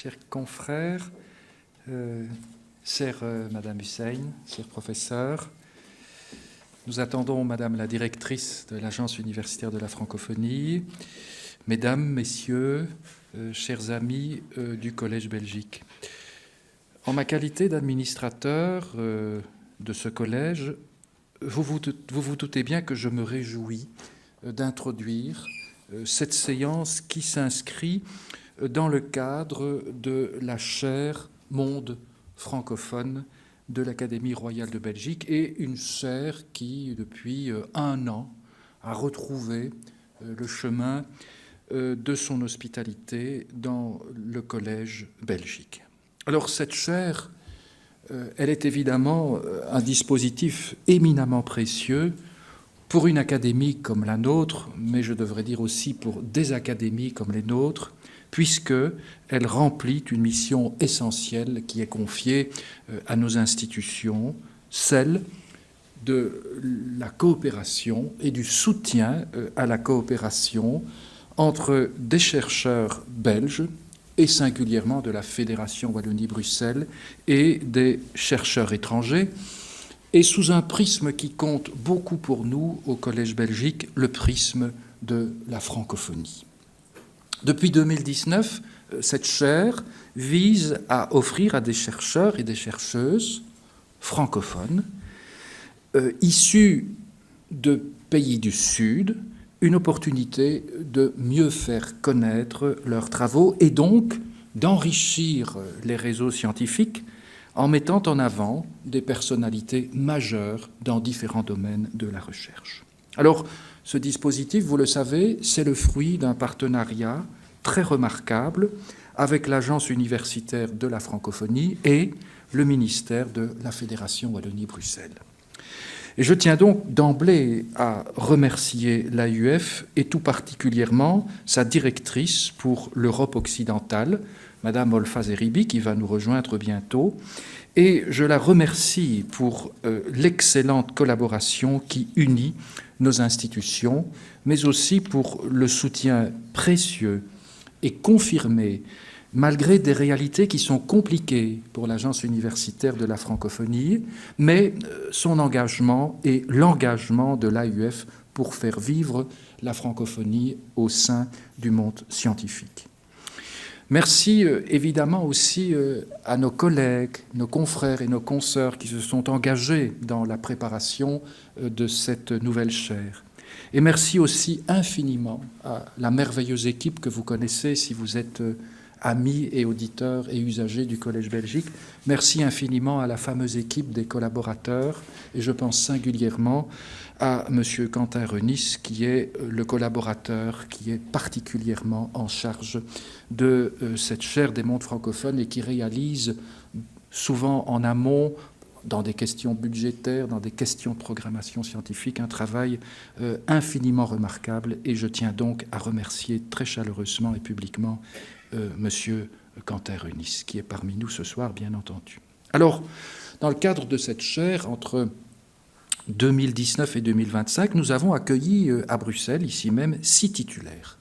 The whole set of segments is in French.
chers confrères, chère Madame Hussein, chers professeurs, nous attendons Madame la directrice de l'Agence universitaire de la francophonie, Mesdames, Messieurs, chers amis du Collège Belgique. En ma qualité d'administrateur de ce collège, vous vous doutez bien que je me réjouis d'introduire cette séance qui s'inscrit dans le cadre de la chaire Monde francophone de l'Académie royale de Belgique, et une chaire qui, depuis un an, a retrouvé le chemin de son hospitalité dans le Collège Belgique. Alors cette chaire, elle est évidemment un dispositif éminemment précieux pour une académie comme la nôtre, mais je devrais dire aussi pour des académies comme les nôtres, puisqu'elle remplit une mission essentielle qui est confiée à nos institutions, celle de la coopération et du soutien à la coopération entre des chercheurs belges et singulièrement de la Fédération Wallonie-Bruxelles et des chercheurs étrangers, et sous un prisme qui compte beaucoup pour nous au Collège Belgique, le prisme de la francophonie. Depuis 2019, cette chaire vise à offrir à des chercheurs et des chercheuses francophones issus de pays du Sud une opportunité de mieux faire connaître leurs travaux et donc d'enrichir les réseaux scientifiques en mettant en avant des personnalités majeures dans différents domaines de la recherche. Alors, ce dispositif, vous le savez, c'est le fruit d'un partenariat très remarquable avec l'Agence universitaire de la francophonie et le ministère de la Fédération Wallonie-Bruxelles. Et je tiens donc d'emblée à remercier l'AUF et tout particulièrement sa directrice pour l'Europe occidentale, Madame Olfa Zeribi, qui va nous rejoindre bientôt, et je la remercie pour l'excellente collaboration qui unit nos institutions, mais aussi pour le soutien précieux et confirmé, malgré des réalités qui sont compliquées pour l'Agence universitaire de la francophonie, mais son engagement et l'engagement de l'AUF pour faire vivre la francophonie au sein du monde scientifique. Merci évidemment aussi à nos collègues, nos confrères et nos consoeurs qui se sont engagés dans la préparation de cette nouvelle chaire. Et merci aussi infiniment à la merveilleuse équipe que vous connaissez si vous êtes amis et auditeurs et usagers du Collège Belgique. Merci infiniment à la fameuse équipe des collaborateurs, et je pense singulièrement à M. Quentin Renis, qui est le collaborateur qui est particulièrement en charge de cette chaire des mondes francophones et qui réalise souvent en amont, dans des questions budgétaires, dans des questions de programmation scientifique, un travail infiniment remarquable, et je tiens donc à remercier très chaleureusement et publiquement Monsieur Quentin Renis, qui est parmi nous ce soir, bien entendu. Alors, dans le cadre de cette chaire, entre 2019 et 2025, nous avons accueilli à Bruxelles, ici même, 6 titulaires.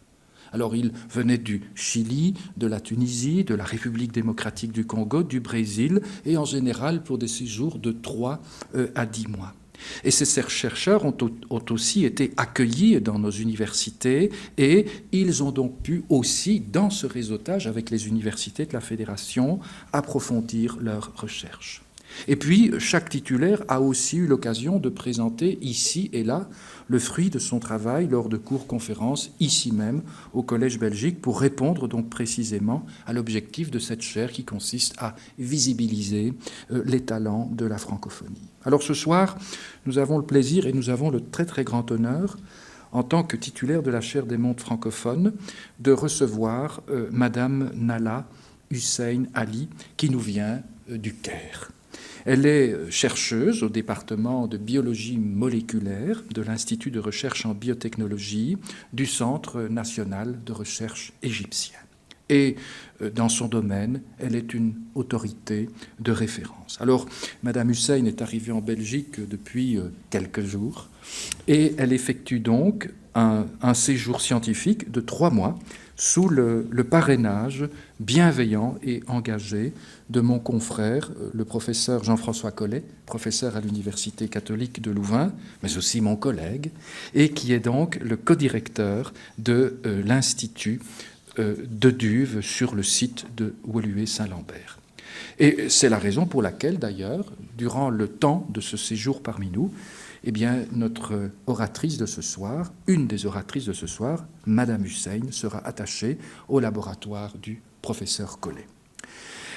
Alors, ils venaient du Chili, de la Tunisie, de la République démocratique du Congo, du Brésil, et en général pour des séjours de 3 à 10 mois. Et ces chercheurs ont aussi été accueillis dans nos universités, et ils ont donc pu aussi, dans ce réseautage avec les universités de la Fédération, approfondir leurs recherches. Et puis, chaque titulaire a aussi eu l'occasion de présenter ici et là le fruit de son travail lors de cours-conférences, ici même, au Collège Belgique, pour répondre donc précisément à l'objectif de cette chaire qui consiste à visibiliser les talents de la francophonie. Alors ce soir, nous avons le plaisir et nous avons le très très grand honneur, en tant que titulaire de la chaire des mondes francophones, de recevoir Madame Nala Hussein Ali, qui nous vient du Caire. Elle est chercheuse au département de biologie moléculaire de l'Institut de recherche en biotechnologie du Centre national de recherche égyptien. Et dans son domaine, elle est une autorité de référence. Alors, Madame Hussein est arrivée en Belgique depuis quelques jours et elle effectue donc un séjour scientifique de 3 mois sous le parrainage bienveillant et engagé de mon confrère, le professeur Jean-François Collet, professeur à l'Université catholique de Louvain, mais aussi mon collègue, et qui est donc le codirecteur de l'Institut de Duve sur le site de Woluwe-Saint-Lambert. Et c'est la raison pour laquelle, d'ailleurs, durant le temps de ce séjour parmi nous, eh bien, notre oratrice de ce soir, une des oratrices de ce soir, Madame Hussein, sera attachée au laboratoire du professeur Collet.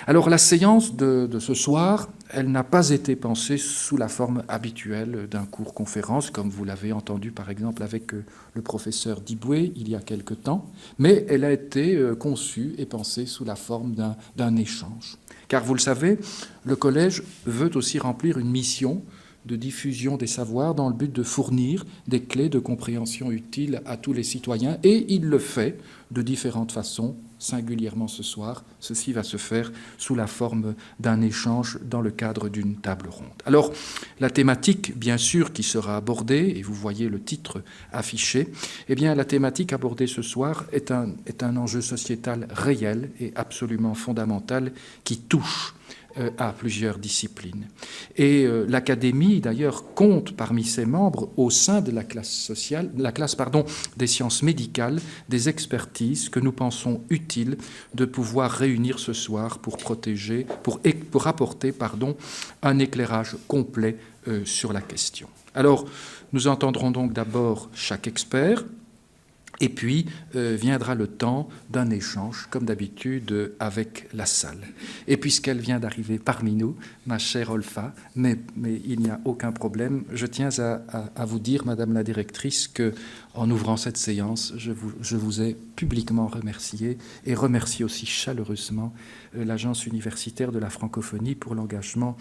Alors, la séance de ce soir, elle n'a pas été pensée sous la forme habituelle d'un cours-conférence, comme vous l'avez entendu, par exemple, avec le professeur Diboué il y a quelque temps, mais elle a été conçue et pensée sous la forme d'un échange. Car, vous le savez, le collège veut aussi remplir une mission de diffusion des savoirs dans le but de fournir des clés de compréhension utiles à tous les citoyens, et il le fait de différentes façons, singulièrement ce soir. Ceci va se faire sous la forme d'un échange dans le cadre d'une table ronde. Alors, la thématique, bien sûr, qui sera abordée, et vous voyez le titre affiché, eh bien, la thématique abordée ce soir est un enjeu sociétal réel et absolument fondamental qui touche à plusieurs disciplines. Et l'Académie, d'ailleurs, compte parmi ses membres, au sein de la classe des sciences médicales, des expertises que nous pensons utiles de pouvoir réunir ce soir pour apporter un éclairage complet sur la question. Alors, nous entendrons donc d'abord chaque expert, et puis viendra le temps d'un échange, comme d'habitude, avec la salle. Et puisqu'elle vient d'arriver parmi nous, ma chère Olfa, mais il n'y a aucun problème, je tiens à vous dire, Madame la directrice, qu'en ouvrant cette séance, je vous ai publiquement remercié, et remercie aussi chaleureusement l'Agence universitaire de la francophonie pour l'engagement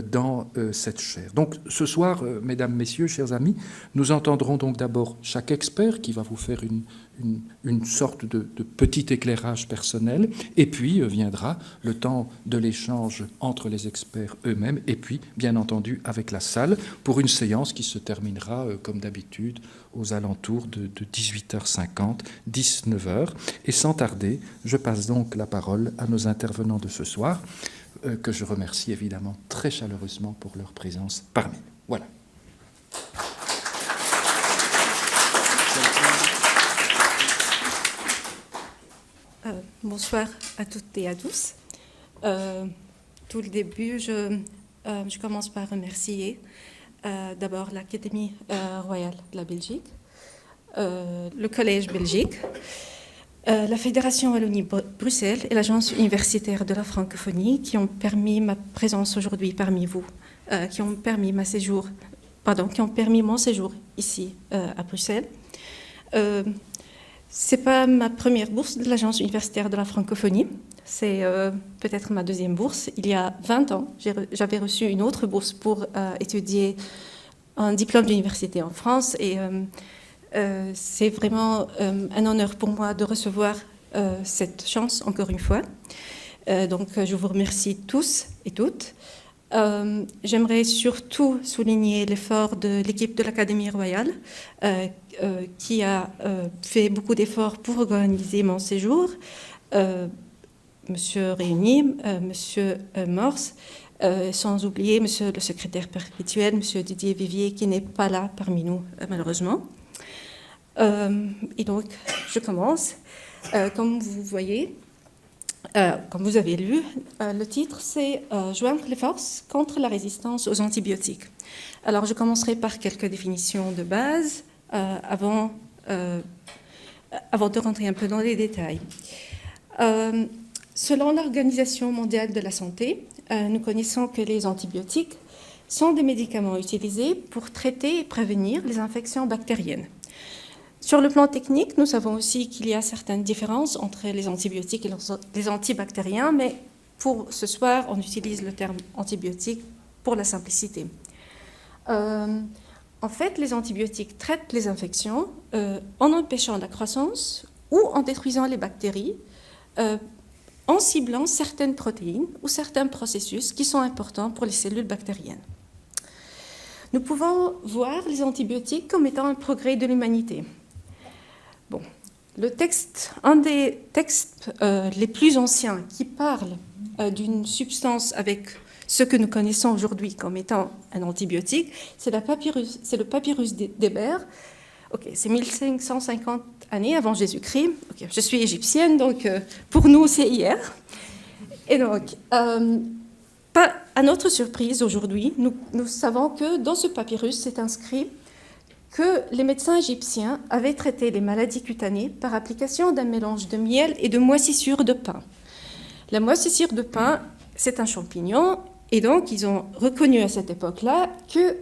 dans cette chaire. Donc ce soir, mesdames, messieurs, chers amis, nous entendrons donc d'abord chaque expert qui va vous faire une sorte de petit éclairage personnel, et puis viendra le temps de l'échange entre les experts eux-mêmes, et puis bien entendu avec la salle, pour une séance qui se terminera comme d'habitude aux alentours de 18h50, 19h. Et sans tarder, je passe donc la parole à nos intervenants de ce soir, que je remercie évidemment très chaleureusement pour leur présence parmi nous. Voilà. Bonsoir à toutes et à tous. Tout le début, je commence par remercier d'abord l'Académie royale de la Belgique, le Collège Belgique, la Fédération Wallonie-Bruxelles et l'Agence universitaire de la francophonie qui ont permis ma présence aujourd'hui parmi vous, qui ont permis mon séjour ici à Bruxelles. Ce n'est pas ma première bourse de l'Agence universitaire de la francophonie, c'est peut-être ma deuxième bourse. Il y a 20 ans, j'avais reçu une autre bourse pour étudier un diplôme d'université en France, et c'est vraiment un honneur pour moi de recevoir cette chance encore une fois. Donc je vous remercie tous et toutes. J'aimerais surtout souligner l'effort de l'équipe de l'Académie royale qui a fait beaucoup d'efforts pour organiser mon séjour. Monsieur Réuni, Monsieur Morse, sans oublier Monsieur le secrétaire perpétuel, Monsieur Didier Vivier, qui n'est pas là parmi nous malheureusement. Et donc, je commence. Comme vous voyez, comme vous avez lu, le titre, c'est « Joindre les forces contre la résistance aux antibiotiques ». Alors, je commencerai par quelques définitions de base avant de rentrer un peu dans les détails. Selon l'Organisation mondiale de la santé, nous connaissons que les antibiotiques sont des médicaments utilisés pour traiter et prévenir les infections bactériennes. Sur le plan technique, nous savons aussi qu'il y a certaines différences entre les antibiotiques et les antibactériens, mais pour ce soir, on utilise le terme antibiotique pour la simplicité. En fait, les antibiotiques traitent les infections en empêchant la croissance ou en détruisant les bactéries, en ciblant certaines protéines ou certains processus qui sont importants pour les cellules bactériennes. Nous pouvons voir les antibiotiques comme étant un progrès de l'humanité. un des textes les plus anciens qui parle d'une substance avec ce que nous connaissons aujourd'hui comme étant un antibiotique, c'est le papyrus d'Héber. Ok, c'est 1550 années avant Jésus-Christ. Okay, je suis égyptienne, donc pour nous, c'est hier. Et donc, pas à notre surprise aujourd'hui, nous savons que dans ce papyrus, c'est inscrit que les médecins égyptiens avaient traité les maladies cutanées par application d'un mélange de miel et de moisissure de pin. La moisissure de pin, c'est un champignon, et donc ils ont reconnu à cette époque-là que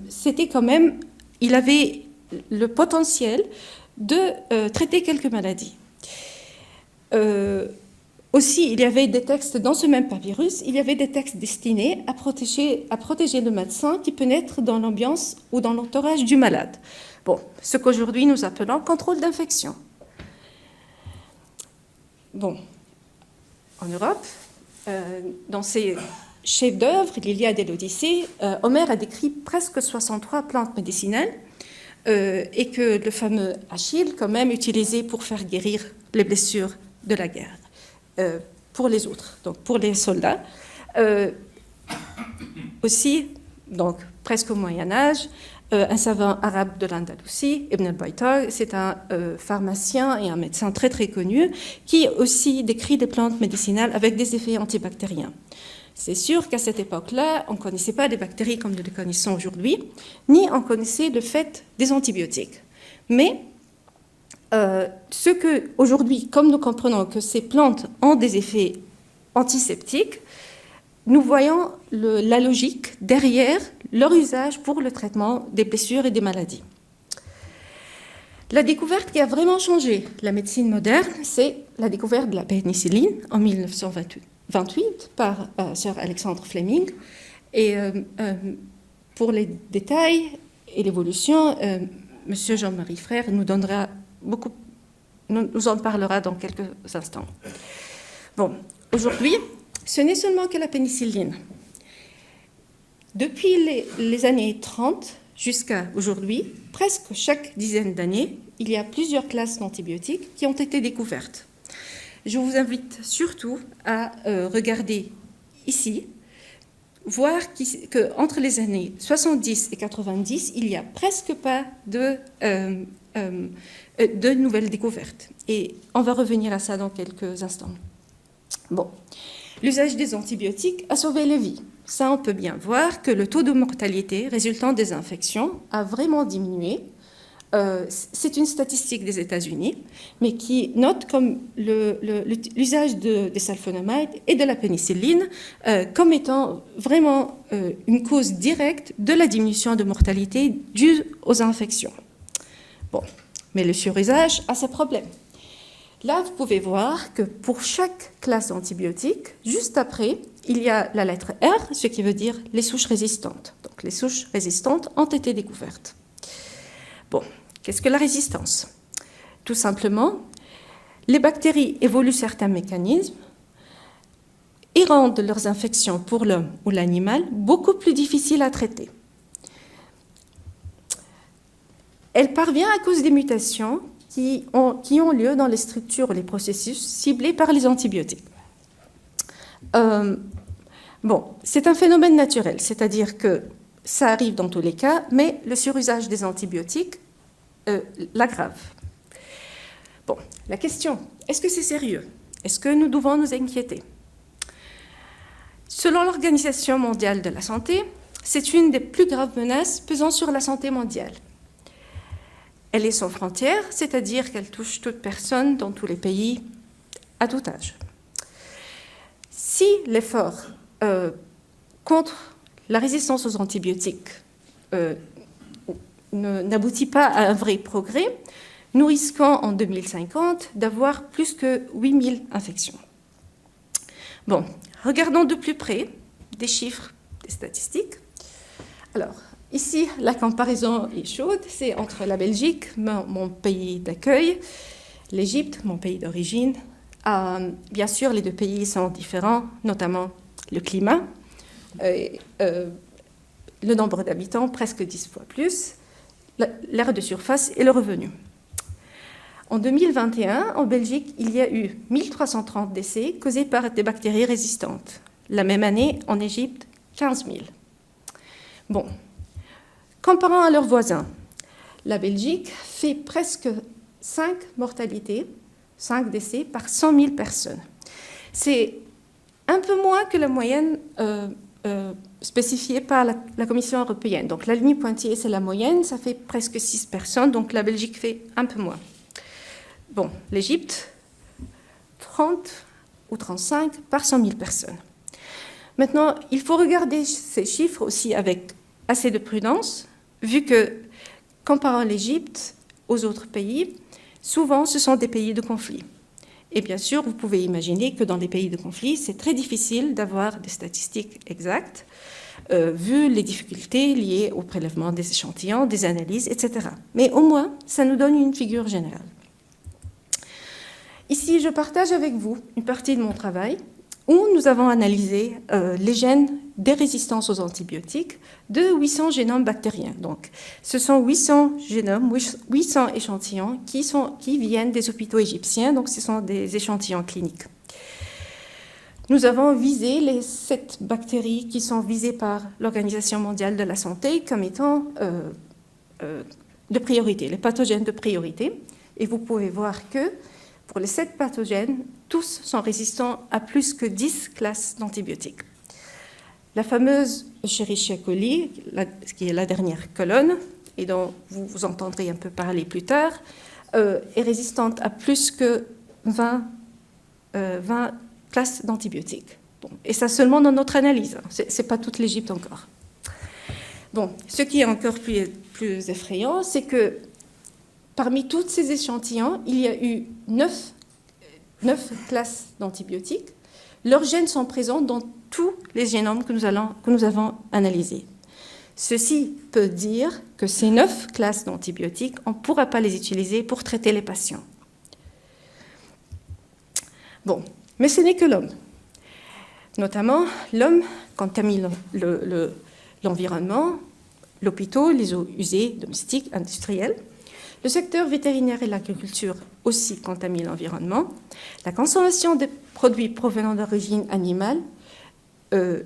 c'était quand même, il avait le potentiel de traiter quelques maladies. Aussi, il y avait des textes dans ce même papyrus, il y avait des textes destinés à protéger le médecin qui pénètre dans l'ambiance ou dans l'entourage du malade. Bon, ce qu'aujourd'hui nous appelons contrôle d'infection. Bon, en Europe, dans ses chefs-d'œuvre, l'Iliade et l'Odyssée, Homère a décrit presque 63 plantes médicinales et que le fameux Achille, quand même, utilisé pour faire guérir les blessures de la guerre. Pour les autres, donc pour les soldats. Aussi, donc presque au Moyen-Âge, un savant arabe de l'Andalousie, Ibn al-Baytar, c'est un pharmacien et un médecin très très connu qui aussi décrit des plantes médicinales avec des effets antibactériens. C'est sûr qu'à cette époque-là, on ne connaissait pas les bactéries comme nous les connaissons aujourd'hui, ni on connaissait le fait des antibiotiques. Mais ce que aujourd'hui, comme nous comprenons que ces plantes ont des effets antiseptiques, nous voyons la logique derrière leur usage pour le traitement des blessures et des maladies. La découverte qui a vraiment changé la médecine moderne, c'est la découverte de la pénicilline en 1928 par Sir Alexander Fleming. Et pour les détails et l'évolution, M. Jean-Marie Frère nous en parlera dans quelques instants. Bon, aujourd'hui, ce n'est seulement que la pénicilline. Depuis les années 30 jusqu'à aujourd'hui, presque chaque dizaine d'années, il y a plusieurs classes d'antibiotiques qui ont été découvertes. Je vous invite surtout à regarder ici, voir qu'entre les années 70 et 90, il n'y a presque pas de nouvelles découvertes. Et on va revenir à ça dans quelques instants. Bon, l'usage des antibiotiques a sauvé les vies. Ça, on peut bien voir que le taux de mortalité résultant des infections a vraiment diminué. C'est une statistique des États-Unis, mais qui note comme l'usage des sulfonamides et de la pénicilline comme étant vraiment une cause directe de la diminution de mortalité due aux infections. Bon, mais le surusage a ses problèmes. Là, vous pouvez voir que pour chaque classe d'antibiotiques, juste après, il y a la lettre R, ce qui veut dire les souches résistantes. Donc, les souches résistantes ont été découvertes. Bon, qu'est-ce que la résistance? Tout simplement, les bactéries évoluent certains mécanismes et rendent leurs infections pour l'homme ou l'animal beaucoup plus difficiles à traiter. Elle parvient à cause des mutations qui ont lieu dans les structures ou les processus ciblés par les antibiotiques. Bon, c'est un phénomène naturel, c'est-à-dire que ça arrive dans tous les cas, mais le surusage des antibiotiques l'aggrave. Bon, la question, est-ce que c'est sérieux? Est-ce que nous devons nous inquiéter? Selon l'Organisation mondiale de la santé, c'est une des plus graves menaces pesant sur la santé mondiale. Elle est sans frontières, c'est-à-dire qu'elle touche toute personne dans tous les pays, à tout âge. Si l'effort contre la résistance aux antibiotiques n'aboutit pas à un vrai progrès, nous risquons en 2050 d'avoir plus que 8000 infections. Bon, regardons de plus près des chiffres, des statistiques. Alors, ici, la comparaison est chaude, c'est entre la Belgique, mon pays d'accueil, l'Égypte, mon pays d'origine. Bien sûr, les deux pays sont différents, notamment le climat, le nombre d'habitants, presque 10 fois plus, l'aire de surface et le revenu. En 2021, en Belgique, il y a eu 1330 décès causés par des bactéries résistantes. La même année, en Égypte, 15 000. Bon, comparant à leurs voisins, la Belgique fait presque 5 mortalités, 5 décès par 100 000 personnes. C'est un peu moins que la moyenne spécifiée par la Commission européenne. Donc la ligne pointillée, c'est la moyenne, ça fait presque 6 personnes, donc la Belgique fait un peu moins. Bon, l'Égypte, 30 ou 35 par 100 000 personnes. Maintenant, il faut regarder ces chiffres aussi avec assez de prudence, vu que, comparant l'Égypte aux autres pays, souvent ce sont des pays de conflit. Et bien sûr, vous pouvez imaginer que dans les pays de conflit, c'est très difficile d'avoir des statistiques exactes, vu les difficultés liées au prélèvement des échantillons, des analyses, etc. Mais au moins, ça nous donne une figure générale. Ici, je partage avec vous une partie de mon travail où nous avons analysé les gènes des résistances aux antibiotiques de 800 génomes bactériens. Donc, ce sont 800 génomes, 800 échantillons qui viennent des hôpitaux égyptiens, donc ce sont des échantillons cliniques. Nous avons visé les 7 bactéries qui sont visées par l'Organisation mondiale de la santé comme étant de priorité, les pathogènes de priorité. Et vous pouvez voir que pour les 7 pathogènes, tous sont résistants à plus que 10 classes d'antibiotiques. La fameuse Escherichia coli, qui est la dernière colonne, et dont vous entendrez un peu parler plus tard, est résistante à plus que 20 classes d'antibiotiques. Bon, et ça seulement dans notre analyse, ce n'est pas toute l'Égypte encore. Bon, ce qui est encore plus effrayant, c'est que parmi tous ces échantillons, il y a eu 9 classes d'antibiotiques. Leurs gènes sont présents dans tous les génomes que nous avons analysés. Ceci peut dire que ces 9 classes d'antibiotiques, on ne pourra pas les utiliser pour traiter les patients. Bon, mais ce n'est que l'homme. Notamment, l'homme contamine l'environnement, l'hôpital, les eaux usées, domestiques, industrielles. Le secteur vétérinaire et l'agriculture aussi contaminent l'environnement. La consommation de produits provenant d'origine animale,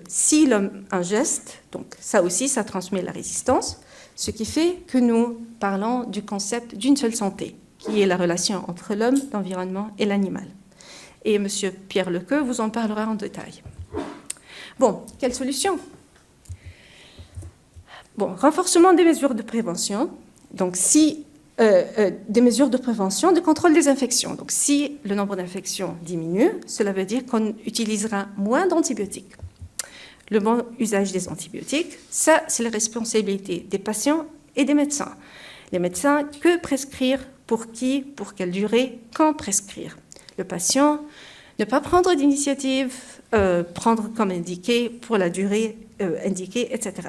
si l'homme ingeste, donc ça aussi, ça transmet la résistance, ce qui fait que nous parlons du concept d'une seule santé, qui est la relation entre l'homme, l'environnement et l'animal. Et M. Pierre Lequeux vous en parlera en détail. Bon, quelle solution? Bon, renforcement des mesures de prévention. Donc, des mesures de prévention, de contrôle des infections. Donc, si le nombre d'infections diminue, cela veut dire qu'on utilisera moins d'antibiotiques. Le bon usage des antibiotiques, ça, c'est la responsabilité des patients et des médecins. Les médecins, que prescrire, pour qui, pour quelle durée, quand prescrire. Le patient, ne pas prendre d'initiative, prendre comme indiqué pour la durée indiquée, etc.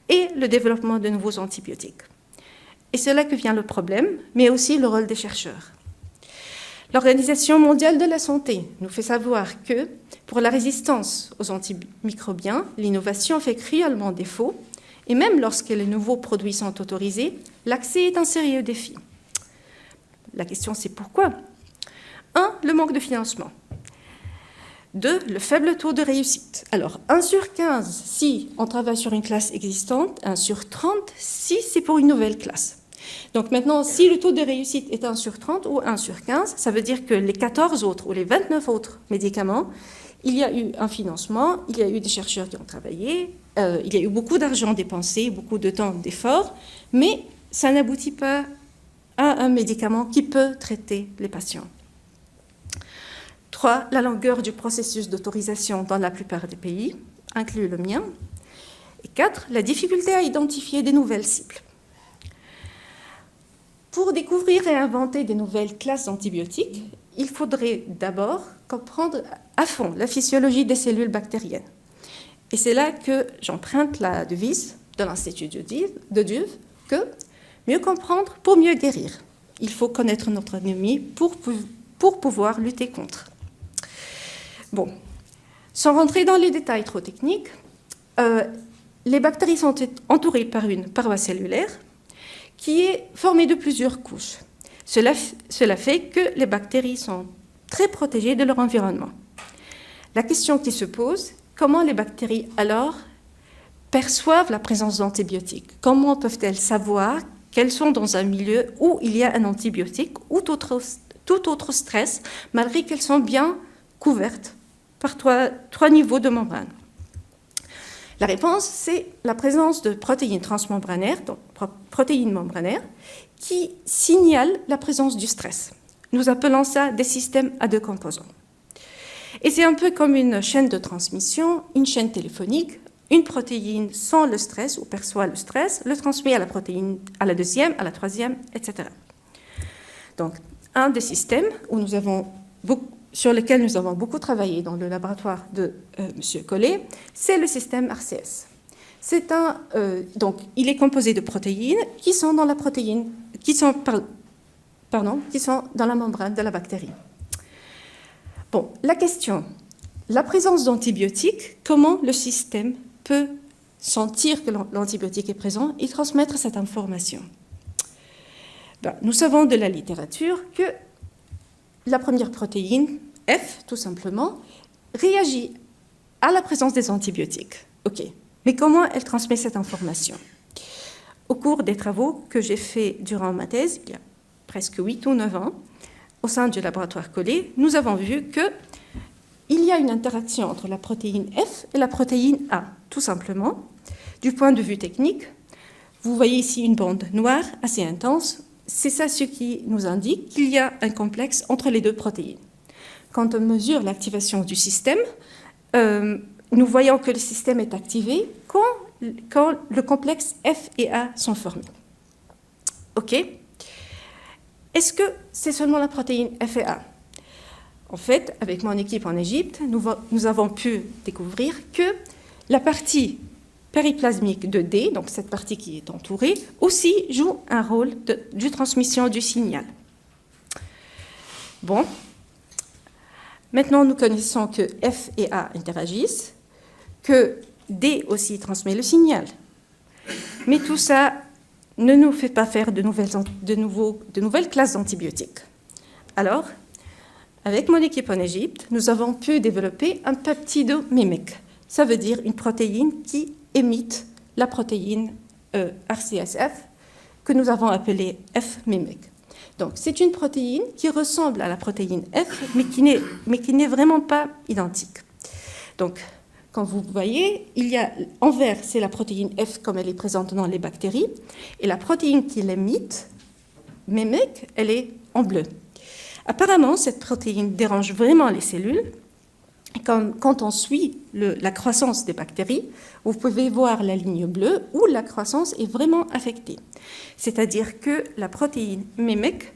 Et le développement de nouveaux antibiotiques. Et c'est là que vient le problème, mais aussi le rôle des chercheurs. L'Organisation mondiale de la santé nous fait savoir que pour la résistance aux antimicrobiens, l'innovation fait cruellement défaut, et même lorsque les nouveaux produits sont autorisés, l'accès est un sérieux défi. La question, c'est pourquoi ? 1. Le manque de financement. 2. Le faible taux de réussite. Alors, 1 sur 15 si on travaille sur une classe existante, 1 sur 30 si c'est pour une nouvelle classe. Donc maintenant, si le taux de réussite est 1 sur 30 ou 1 sur 15, ça veut dire que les 14 autres ou les 29 autres médicaments, il y a eu un financement, il y a eu des chercheurs qui ont travaillé, il y a eu beaucoup d'argent dépensé, beaucoup de temps d'efforts, mais ça n'aboutit pas à un médicament qui peut traiter les patients. 3. La longueur du processus d'autorisation dans la plupart des pays, inclus le mien. Et 4. La difficulté à identifier des nouvelles cibles. Pour découvrir et inventer des nouvelles classes d'antibiotiques, il faudrait d'abord comprendre à fond la physiologie des cellules bactériennes. Et c'est là que j'emprunte la devise de l'Institut de Duve, que mieux comprendre pour mieux guérir. Il faut connaître notre ennemi pour pouvoir lutter contre. Bon, sans rentrer dans les détails trop techniques, les bactéries sont entourées par une paroi cellulaire qui est formée de plusieurs couches. Cela fait que les bactéries sont très protégées de leur environnement. La question qui se pose, comment les bactéries alors perçoivent la présence d'antibiotiques? Comment peuvent-elles savoir qu'elles sont dans un milieu où il y a un antibiotique ou tout autre stress, malgré qu'elles sont bien couvertes par trois niveaux de membrane? La réponse, c'est la présence de protéines transmembranaires, donc protéines membranaires, qui signalent la présence du stress. Nous appelons ça des systèmes à deux composants. Et c'est un peu comme une chaîne de transmission, une chaîne téléphonique. Une protéine sent le stress ou perçoit le stress, le transmet à la protéine, à la deuxième, à la troisième, etc. Donc, un des systèmes sur lequel nous avons beaucoup travaillé dans le laboratoire de M. Collet, c'est le système RCS. Donc, il est composé de protéines qui sont dans la protéine, qui sont dans la membrane de la bactérie. Bon, la question, la présence d'antibiotiques, comment le système peut sentir que l'antibiotique est présent et transmettre cette information? Nous savons de la littérature que la première protéine, F, tout simplement, réagit à la présence des antibiotiques. OK. Mais comment elle transmet cette information? Au cours des travaux que j'ai faits durant ma thèse, il y a presque 8 ou 9 ans, au sein du laboratoire Collet, nous avons vu qu'il y a une interaction entre la protéine F et la protéine A, tout simplement. Du point de vue technique, vous voyez ici une bande noire assez intense. C'est ça ce qui nous indique qu'il y a un complexe entre les deux protéines. Quand on mesure l'activation du système, nous voyons que le système est activé quand le complexe F et A sont formés. OK. Est-ce que c'est seulement la protéine F et A? En fait, avec mon équipe en Égypte, nous avons pu découvrir que la partie périplasmique de D, donc cette partie qui est entourée, aussi joue un rôle de transmission du signal. Bon, maintenant nous connaissons que F et A interagissent, que D aussi transmet le signal. Mais tout ça ne nous fait pas faire de nouvelles classes d'antibiotiques. Alors, avec mon équipe en Égypte, nous avons pu développer un peptidomimique. Ça veut dire une protéine qui imite la protéine RCSF que nous avons appelée F-mimic. Donc, c'est une protéine qui ressemble à la protéine F, mais qui n'est vraiment pas identique. Donc, quand vous voyez, il y a en vert, c'est la protéine F comme elle est présente dans les bactéries, et la protéine qui l'imite, mimic, elle est en bleu. Apparemment, cette protéine dérange vraiment les cellules. Quand on suit la croissance des bactéries, vous pouvez voir la ligne bleue où la croissance est vraiment affectée. C'est-à-dire que la protéine mimic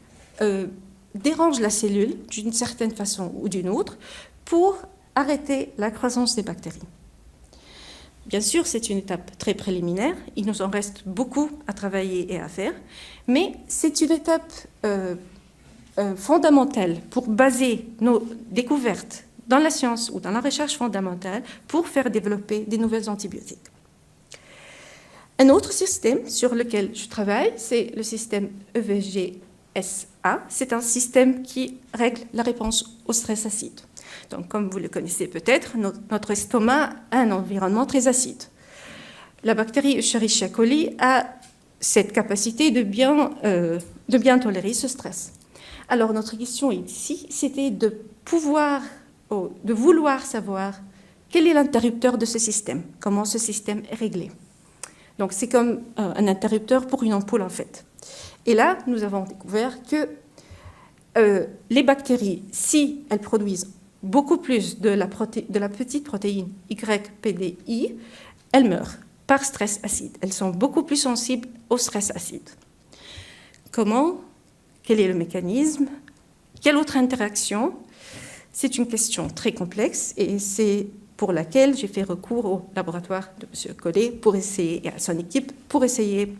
dérange la cellule d'une certaine façon ou d'une autre pour arrêter la croissance des bactéries. Bien sûr, c'est une étape très préliminaire. Il nous en reste beaucoup à travailler et à faire, mais c'est une étape fondamentale pour baser nos découvertes dans la science ou dans la recherche fondamentale pour faire développer des nouvelles antibiotiques. Un autre système sur lequel je travaille, c'est le système EVG-SA. C'est un système qui règle la réponse au stress acide. Donc, comme vous le connaissez peut-être, notre estomac a un environnement très acide. La bactérie Escherichia coli a cette capacité de bien tolérer ce stress. Alors, notre question ici, c'était de vouloir savoir quel est l'interrupteur de ce système, comment ce système est réglé. Donc, c'est comme un interrupteur pour une ampoule, en fait. Et là, nous avons découvert que les bactéries, si elles produisent beaucoup plus de la petite protéine YPDI, elles meurent par stress acide. Elles sont beaucoup plus sensibles au stress acide. Comment? Quel est le mécanisme? Quelle autre interaction? C'est une question très complexe et c'est pour laquelle j'ai fait recours au laboratoire de M. Collet pour essayer, et à son équipe pour essayer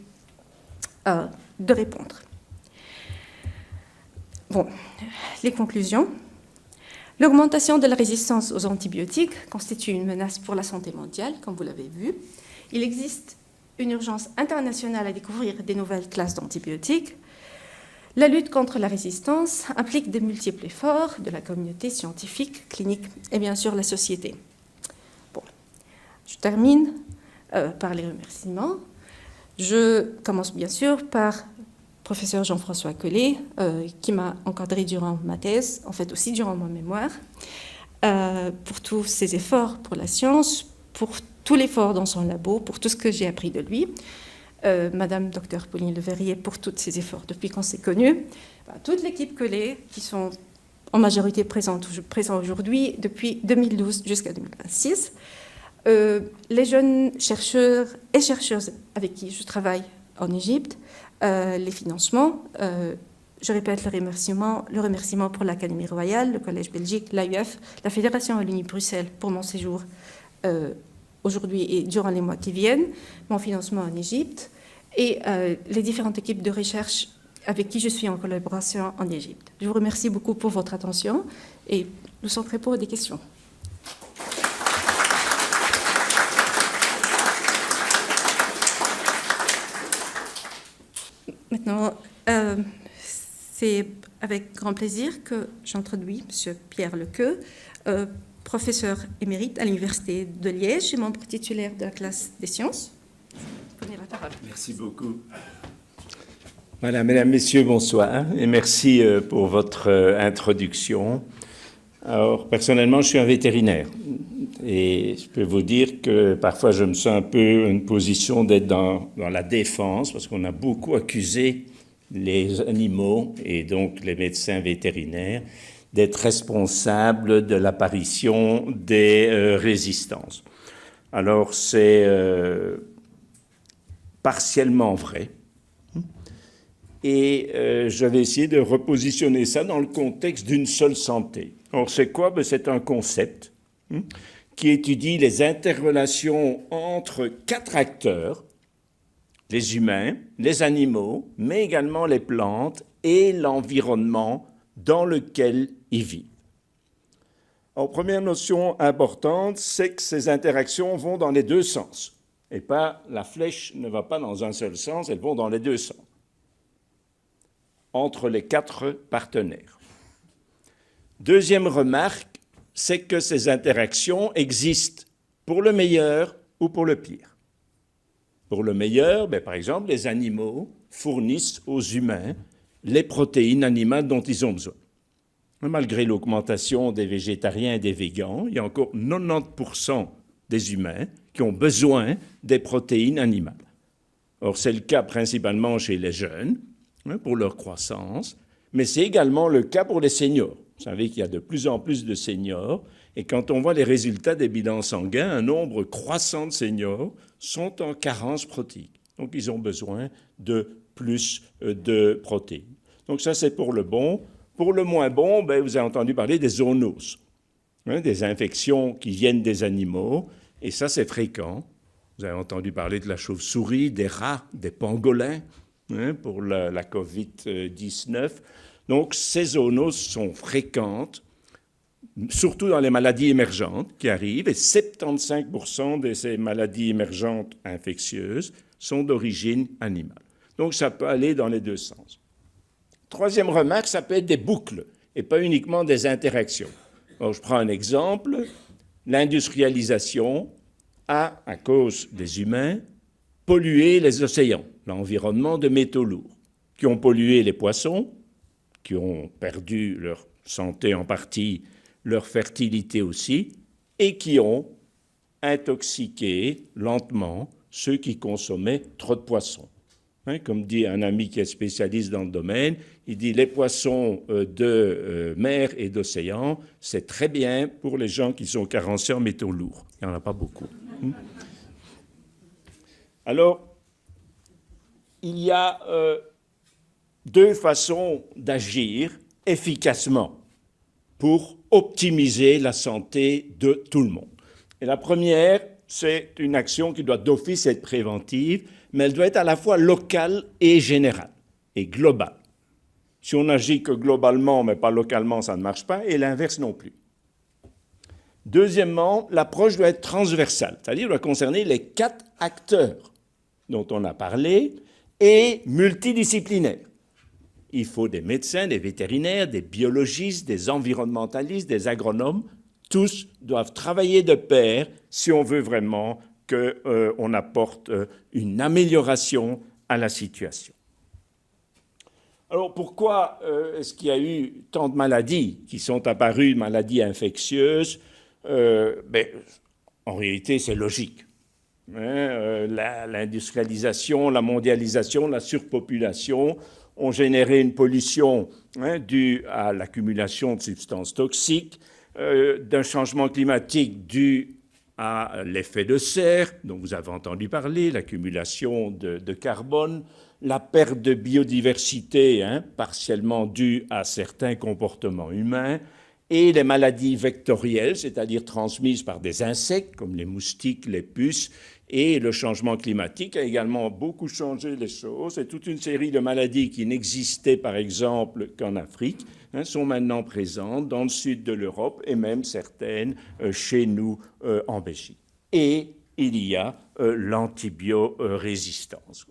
de répondre. Bon, les conclusions. L'augmentation de la résistance aux antibiotiques constitue une menace pour la santé mondiale, comme vous l'avez vu. Il existe une urgence internationale à découvrir des nouvelles classes d'antibiotiques. La lutte contre la résistance implique de multiples efforts de la communauté scientifique, clinique et bien sûr la société. Bon, je termine par les remerciements. Je commence bien sûr par professeur Jean-François Collet, qui m'a encadré durant ma thèse, en fait aussi durant mon mémoire, pour tous ses efforts pour la science, pour tout l'effort dans son labo, pour tout ce que j'ai appris de lui. Madame Dr Pauline Leverrier pour tous ses efforts depuis qu'on s'est connus. Toute l'équipe Collet, qui sont en majorité présents aujourd'hui depuis 2012 jusqu'à 2026. Les jeunes chercheurs et chercheuses avec qui je travaille en Égypte, les financements, je répète le remerciement pour l'Académie royale, le Collège Belgique, l'AUF, la Fédération Wallonie-Bruxelles pour mon séjour aujourd'hui et durant les mois qui viennent, mon financement en Égypte et les différentes équipes de recherche avec qui je suis en collaboration en Égypte. Je vous remercie beaucoup pour votre attention et nous sommes prêts pour des questions. Maintenant, c'est avec grand plaisir que j'introduis M. Pierre Lequeux, professeur émérite à l'Université de Liège et membre titulaire de la classe des sciences. Prenez la parole. Merci beaucoup. Voilà, mesdames, messieurs, bonsoir et merci pour votre introduction. Alors, personnellement, je suis un vétérinaire et je peux vous dire que parfois je me sens un peu une position d'être dans la défense parce qu'on a beaucoup accusé les animaux et donc les médecins vétérinaires d'être responsables de l'apparition des résistances. Alors, c'est partiellement vrai. Et je vais essayer de repositionner ça dans le contexte d'une seule santé. Alors, c'est quoi? Ben, c'est un concept qui étudie les interrelations entre 4 acteurs, les humains, les animaux, mais également les plantes et l'environnement dans lequel ils vivent. Alors, première notion importante, c'est que ces interactions vont dans les deux sens. Et pas, la flèche ne va pas dans un seul sens, elles vont dans les deux sens, entre les 4 partenaires. Deuxième remarque, c'est que ces interactions existent pour le meilleur ou pour le pire. Pour le meilleur, ben, par exemple, les animaux fournissent aux humains les protéines animales dont ils ont besoin. Malgré l'augmentation des végétariens et des végans, il y a encore 90% des humains qui ont besoin des protéines animales. Or, c'est le cas principalement chez les jeunes, pour leur croissance, mais c'est également le cas pour les seniors. Vous savez qu'il y a de plus en plus de seniors, et quand on voit les résultats des bilans sanguins, un nombre croissant de seniors sont en carence protéique. Donc, ils ont besoin de plus de protéines. Donc, ça, c'est pour le bon. Pour le moins bon, ben, vous avez entendu parler des zoonoses, des infections qui viennent des animaux, et ça, c'est fréquent. Vous avez entendu parler de la chauve-souris, des rats, des pangolins, pour la COVID-19. Donc, ces zoonoses sont fréquentes, surtout dans les maladies émergentes qui arrivent, et 75% de ces maladies émergentes infectieuses sont d'origine animale. Donc, ça peut aller dans les deux sens. Troisième remarque, ça peut être des boucles, et pas uniquement des interactions. Alors, je prends un exemple. L'industrialisation a, à cause des humains, pollué les océans, l'environnement de métaux lourds, qui ont pollué les poissons, qui ont perdu leur santé en partie, leur fertilité aussi, et qui ont intoxiqué lentement ceux qui consommaient trop de poissons. Comme dit un ami qui est spécialiste dans le domaine, il dit les poissons de mer et d'océan, c'est très bien pour les gens qui sont carencés en métaux lourds. Il n'y en a pas beaucoup. Alors, il y a 2 façons d'agir efficacement pour optimiser la santé de tout le monde. Et la première, c'est une action qui doit d'office être préventive, mais elle doit être à la fois locale et générale, et globale. Si on n'agit que globalement, mais pas localement, ça ne marche pas, et l'inverse non plus. Deuxièmement, l'approche doit être transversale, c'est-à-dire doit concerner les 4 acteurs dont on a parlé, et multidisciplinaire. il faut des médecins, des vétérinaires, des biologistes, des environnementalistes, des agronomes. Tous doivent travailler de pair si on veut vraiment qu'on apporte une amélioration à la situation. Alors pourquoi est-ce qu'il y a eu tant de maladies qui sont apparues, maladies infectieuses? En réalité, c'est logique. L'industrialisation, la mondialisation, la surpopulation ont généré une pollution due à l'accumulation de substances toxiques, d'un changement climatique dû à l'effet de serre, dont vous avez entendu parler, l'accumulation de carbone, la perte de biodiversité, partiellement due à certains comportements humains, et les maladies vectorielles, c'est-à-dire transmises par des insectes, comme les moustiques, les puces, et le changement climatique a également beaucoup changé les choses. Et toute une série de maladies qui n'existaient, par exemple, qu'en Afrique, sont maintenant présentes dans le sud de l'Europe et même certaines chez nous en Belgique. Et il y a l'antibiorésistance.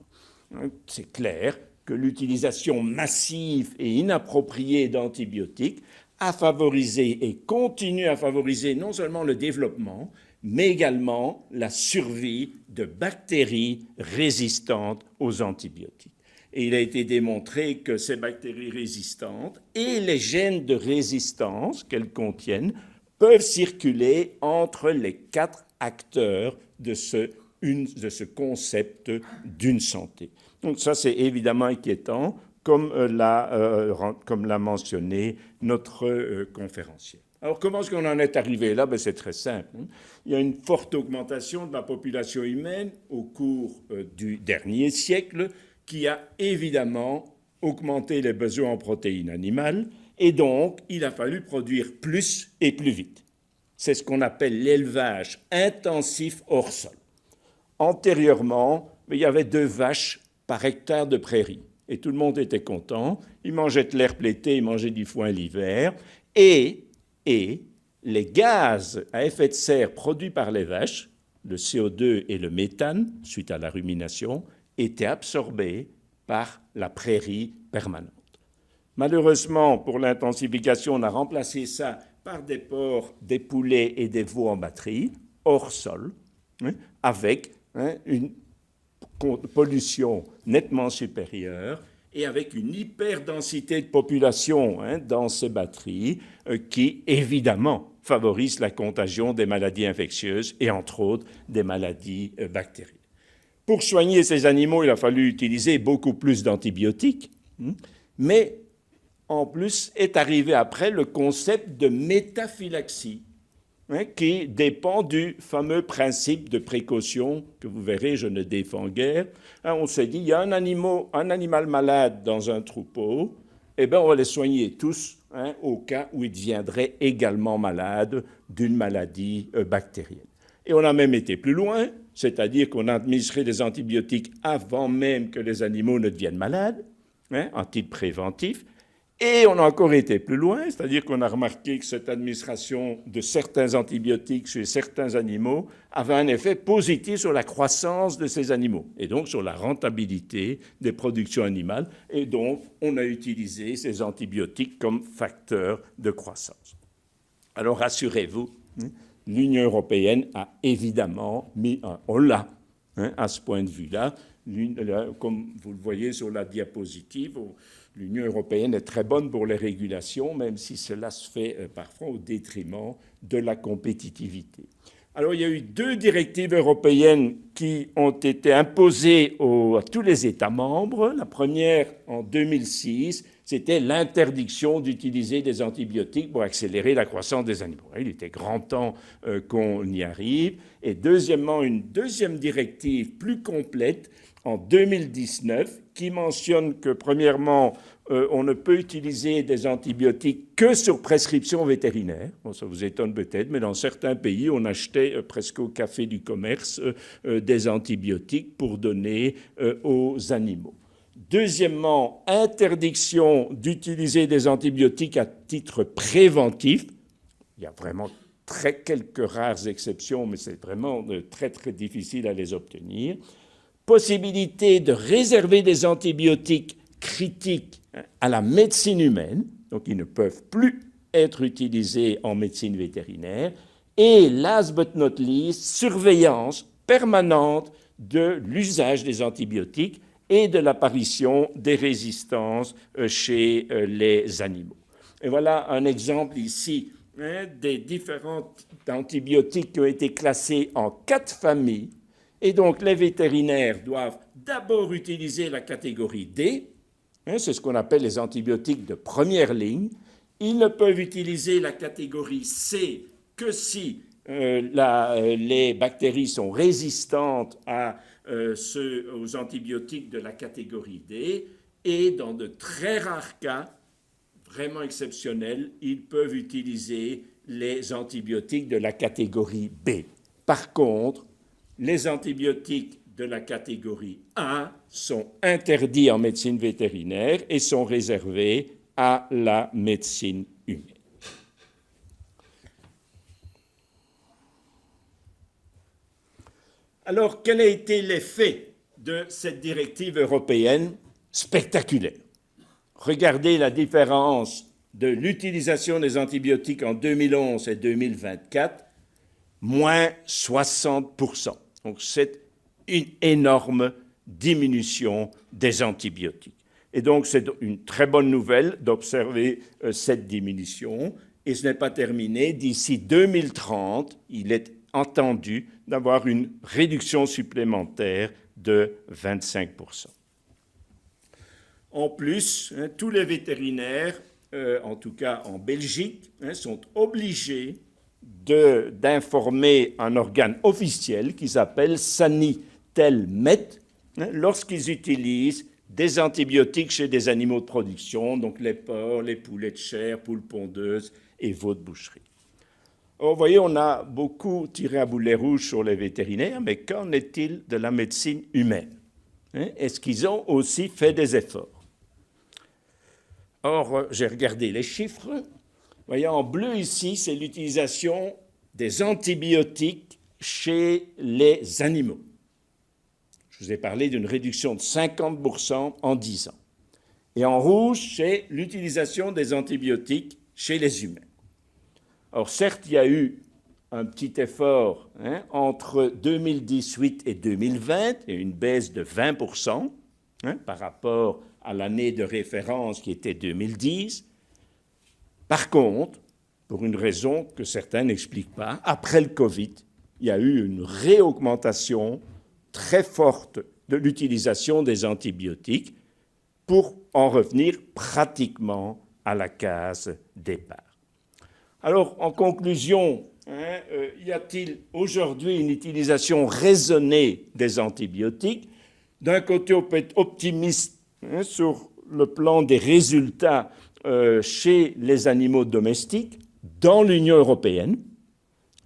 C'est clair que l'utilisation massive et inappropriée d'antibiotiques a favorisé et continue à favoriser non seulement le développement, mais également la survie de bactéries résistantes aux antibiotiques. Et il a été démontré que ces bactéries résistantes et les gènes de résistance qu'elles contiennent peuvent circuler entre les 4 acteurs de ce concept d'une santé. Donc ça, c'est évidemment inquiétant, comme l'a mentionné notre conférencier. Alors, comment est-ce qu'on en est arrivé là? C'est très simple. Il y a une forte augmentation de la population humaine au cours du dernier siècle qui a évidemment augmenté les besoins en protéines animales et donc il a fallu produire plus et plus vite. C'est ce qu'on appelle l'élevage intensif hors sol. Antérieurement, il y avait 2 vaches par hectare de prairie et tout le monde était content. Ils mangeaient de l'herbe l'été, ils mangeaient du foin l'hiver et les gaz à effet de serre produits par les vaches, le CO2 et le méthane, suite à la rumination, étaient absorbés par la prairie permanente. Malheureusement, pour l'intensification, on a remplacé ça par des porcs, des poulets et des veaux en batterie, hors sol, avec une pollution nettement supérieure, et avec une hyperdensité de population dans ces batteries qui, évidemment, favorise la contagion des maladies infectieuses et, entre autres, des maladies bactériennes. Pour soigner ces animaux, il a fallu utiliser beaucoup plus d'antibiotiques, mais en plus est arrivé après le concept de métaphylaxie, qui dépend du fameux principe de précaution que vous verrez, je ne défends guère. On s'est dit, il y a un animal malade dans un troupeau, eh bien on va les soigner tous au cas où ils deviendraient également malades d'une maladie bactérienne. Et on a même été plus loin, c'est-à-dire qu'on a administré des antibiotiques avant même que les animaux ne deviennent malades, en titre préventif. Et on a encore été plus loin, c'est-à-dire qu'on a remarqué que cette administration de certains antibiotiques chez certains animaux avait un effet positif sur la croissance de ces animaux, et donc sur la rentabilité des productions animales, et donc on a utilisé ces antibiotiques comme facteurs de croissance. Alors rassurez-vous, l'Union européenne a évidemment mis un holà à ce point de vue-là, comme vous le voyez sur la diapositive. L'Union européenne est très bonne pour les régulations, même si cela se fait parfois au détriment de la compétitivité. Alors, il y a eu 2 directives européennes qui ont été imposées à tous les États membres. La première, en 2006, c'était l'interdiction d'utiliser des antibiotiques pour accélérer la croissance des animaux. Il était grand temps qu'on y arrive. Et deuxièmement, une deuxième directive plus complète, en 2019, qui mentionne que, premièrement, on ne peut utiliser des antibiotiques que sur prescription vétérinaire. Bon, ça vous étonne peut-être, mais dans certains pays, on achetait presque au café du commerce des antibiotiques pour donner aux animaux. Deuxièmement, interdiction d'utiliser des antibiotiques à titre préventif. Il y a vraiment quelques rares exceptions, mais c'est vraiment très, très difficile à les obtenir. Possibilité de réserver des antibiotiques critiques à la médecine humaine, donc ils ne peuvent plus être utilisés en médecine vétérinaire, et last but not least, surveillance permanente de l'usage des antibiotiques et de l'apparition des résistances chez les animaux. Et voilà un exemple ici des différents antibiotiques qui ont été classés en 4 familles. Et donc les vétérinaires doivent d'abord utiliser la catégorie D, c'est ce qu'on appelle les antibiotiques de première ligne. Ils ne peuvent utiliser la catégorie C que si les bactéries sont résistantes aux antibiotiques de la catégorie D, et dans de très rares cas, vraiment exceptionnels, ils peuvent utiliser les antibiotiques de la catégorie B. Par contre, les antibiotiques de la catégorie A sont interdits en médecine vétérinaire et sont réservés à la médecine humaine. Alors, quel a été l'effet de cette directive européenne spectaculaire? Regardez la différence de l'utilisation des antibiotiques en 2011 et 2024, moins 60%. Donc, c'est une énorme diminution des antibiotiques. Et donc, c'est une très bonne nouvelle d'observer cette diminution. Et ce n'est pas terminé. D'ici 2030, il est entendu d'avoir une réduction supplémentaire de 25%. En plus, tous les vétérinaires, en tout cas en Belgique, sont obligés d'informer un organe officiel qui s'appelle Sanitel-Met lorsqu'ils utilisent des antibiotiques chez des animaux de production, donc les porcs, les poulets de chair, poules pondeuses et veaux de boucherie. Vous voyez, on a beaucoup tiré à boulet rouge sur les vétérinaires, mais qu'en est-il de la médecine humaine? Est-ce qu'ils ont aussi fait des efforts? Or, j'ai regardé les chiffres. Vous voyez, en bleu ici, c'est l'utilisation des antibiotiques chez les animaux. Je vous ai parlé d'une réduction de 50% en 10 ans. Et en rouge, c'est l'utilisation des antibiotiques chez les humains. Or, certes, il y a eu un petit effort entre 2018 et 2020, et une baisse de 20% par rapport à l'année de référence qui était 2010. Par contre, pour une raison que certains n'expliquent pas, après le Covid, il y a eu une réaugmentation très forte de l'utilisation des antibiotiques pour en revenir pratiquement à la case départ. Alors, en conclusion, y a-t-il aujourd'hui une utilisation raisonnée des antibiotiques? D'un côté, on peut être optimiste sur le plan des résultats chez les animaux domestiques dans l'Union européenne.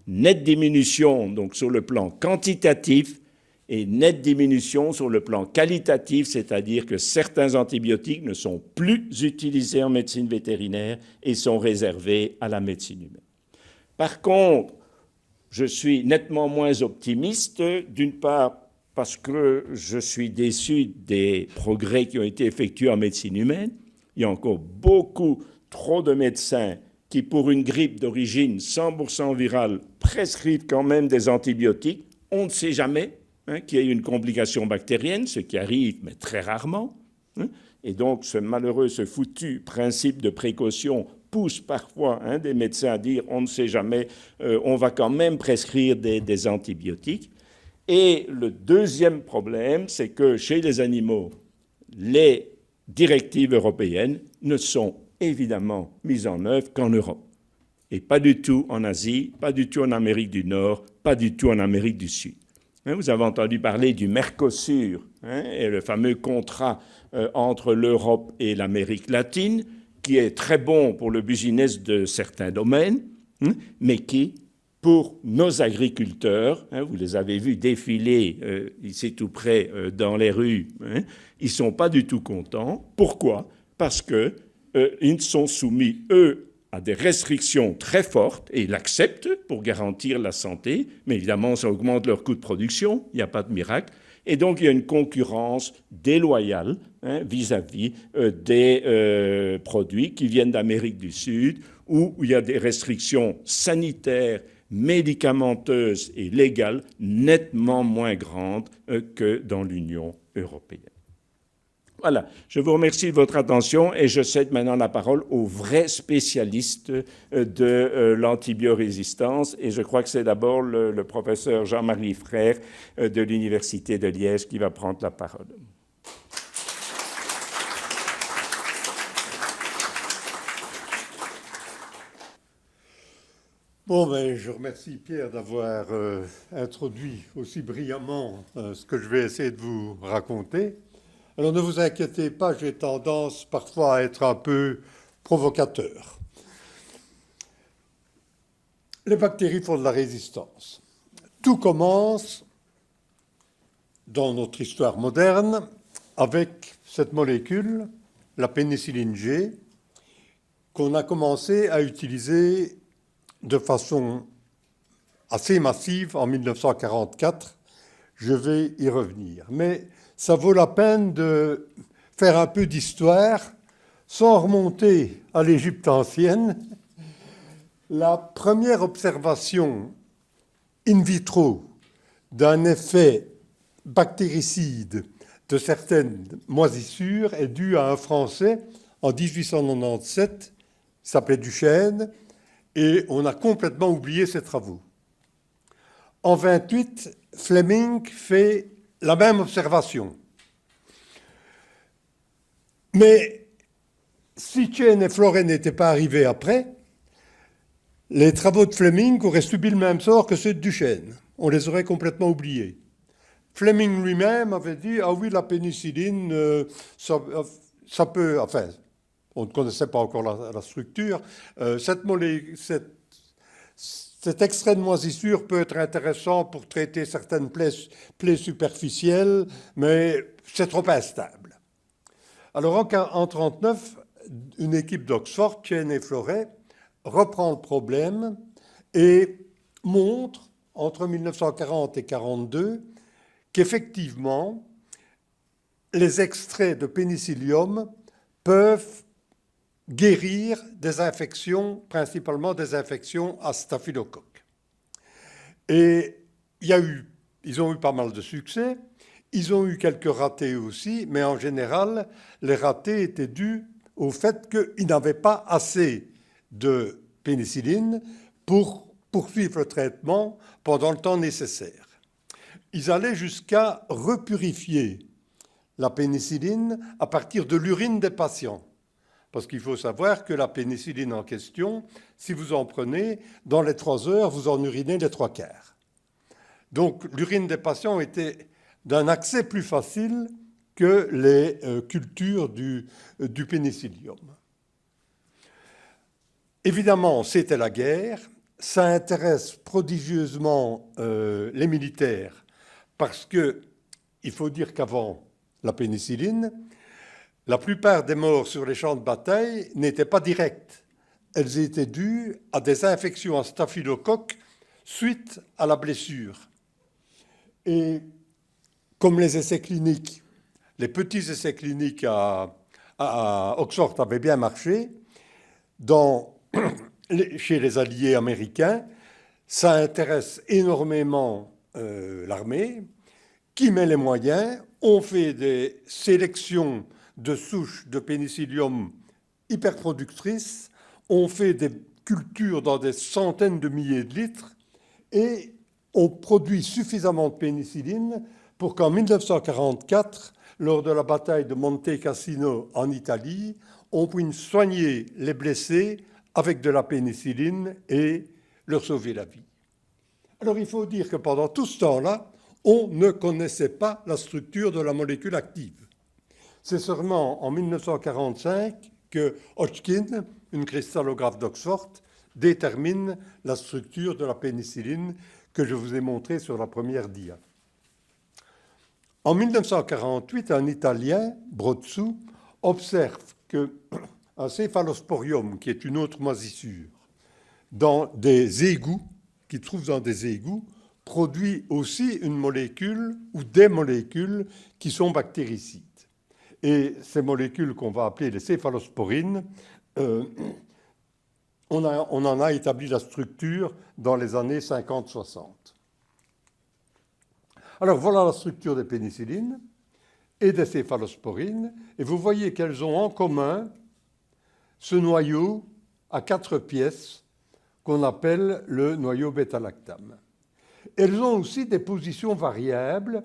Nette diminution donc sur le plan quantitatif et nette diminution sur le plan qualitatif, c'est-à-dire que certains antibiotiques ne sont plus utilisés en médecine vétérinaire et sont réservés à la médecine humaine. Par contre, je suis nettement moins optimiste, d'une part parce que je suis déçu des progrès qui ont été effectués en médecine humaine. Il y a encore beaucoup trop de médecins qui, pour une grippe d'origine 100% virale, prescrivent quand même des antibiotiques. On ne sait jamais qu'il y ait une complication bactérienne, ce qui arrive, mais très rarement. Et donc, ce foutu principe de précaution pousse parfois des médecins à dire on ne sait jamais, on va quand même prescrire des antibiotiques. Et le deuxième problème, c'est que chez les animaux, les directives européennes ne sont évidemment mises en œuvre qu'en Europe. Et pas du tout en Asie, pas du tout en Amérique du Nord, pas du tout en Amérique du Sud. Vous avez entendu parler du Mercosur, et le fameux contrat entre l'Europe et l'Amérique latine, qui est très bon pour le business de certains domaines, mais qui, pour nos agriculteurs, vous les avez vus défiler ici tout près dans les rues, ils ne sont pas du tout contents. Pourquoi? Parce qu'ils sont soumis, eux, à des restrictions très fortes, et ils l'acceptent pour garantir la santé, mais évidemment, ça augmente leur coût de production, il n'y a pas de miracle, et donc il y a une concurrence déloyale vis-à-vis des produits qui viennent d'Amérique du Sud, où il y a des restrictions sanitaires, médicamenteuses et légales nettement moins grandes que dans l'Union européenne. Voilà, je vous remercie de votre attention et je cède maintenant la parole au vrai spécialiste de l'antibiorésistance, et je crois que c'est d'abord le professeur Jean-Marie Frère de l'Université de Liège qui va prendre la parole. Bon, ben, je remercie Pierre d'avoir introduit aussi brillamment ce que je vais essayer de vous raconter. Alors ne vous inquiétez pas, j'ai tendance parfois à être un peu provocateur. Les bactéries font de la résistance. Tout commence dans notre histoire moderne avec cette molécule, la pénicilline G, qu'on a commencé à utiliser de façon assez massive en 1944. Je vais y revenir. Mais ça vaut la peine de faire un peu d'histoire sans remonter à l'Égypte ancienne. La première observation in vitro d'un effet bactéricide de certaines moisissures est due à un Français en 1897, qui s'appelait Duchesne, et on a complètement oublié ses travaux. En 1928, Fleming fait la même observation. Mais si Chain et Florey n'étaient pas arrivés après, les travaux de Fleming auraient subi le même sort que ceux de Duchesne. On les aurait complètement oubliés. Fleming lui-même avait dit « Ah oui, la pénicilline, ça peut... » Enfin, on ne connaissait pas encore la structure. Cet extrait de moisissure peut être intéressant pour traiter certaines plaies superficielles, mais c'est trop instable. Alors en 1939, une équipe d'Oxford, Chain et Florey, reprend le problème et montre, entre 1940 et 1942, qu'effectivement, les extraits de pénicillium peuvent guérir des infections, principalement des infections à staphylocoque. Et ils ont eu pas mal de succès, ils ont eu quelques ratés aussi, mais en général, les ratés étaient dus au fait qu'ils n'avaient pas assez de pénicilline pour poursuivre le traitement pendant le temps nécessaire. Ils allaient jusqu'à repurifier la pénicilline à partir de l'urine des patients. Parce qu'il faut savoir que la pénicilline en question, si vous en prenez, dans les 3 heures, vous en urinez les 3/4. Donc l'urine des patients était d'un accès plus facile que les cultures du pénicillium. Évidemment, c'était la guerre. Ça intéresse prodigieusement les militaires parce qu'il faut dire qu'avant la pénicilline, la plupart des morts sur les champs de bataille n'étaient pas directes. Elles étaient dues à des infections à staphylocoque suite à la blessure. Et comme les essais cliniques, les petits essais cliniques à Oxford avaient bien marché, chez les alliés américains, ça intéresse énormément l'armée, qui met les moyens. On fait des sélections de souches de pénicillium hyperproductrices, on fait des cultures dans des centaines de milliers de litres et on produit suffisamment de pénicilline pour qu'en 1944, lors de la bataille de Monte Cassino en Italie, on puisse soigner les blessés avec de la pénicilline et leur sauver la vie. Alors il faut dire que pendant tout ce temps-là, on ne connaissait pas la structure de la molécule active. C'est seulement en 1945 que Hodgkin, une cristallographe d'Oxford, détermine la structure de la pénicilline que je vous ai montrée sur la première dia. En 1948, un Italien, Brozzu, observe que un céphalosporium, qui est une autre moisissure, dans des égouts, qui trouve dans des égouts, produit aussi une molécule ou des molécules qui sont bactéricides. Et ces molécules qu'on va appeler les céphalosporines, on en a établi la structure dans les années 50-60. Alors voilà la structure des pénicillines et des céphalosporines, et vous voyez qu'elles ont en commun ce noyau à 4 pièces qu'on appelle le noyau bêta-lactame. Elles ont aussi des positions variables,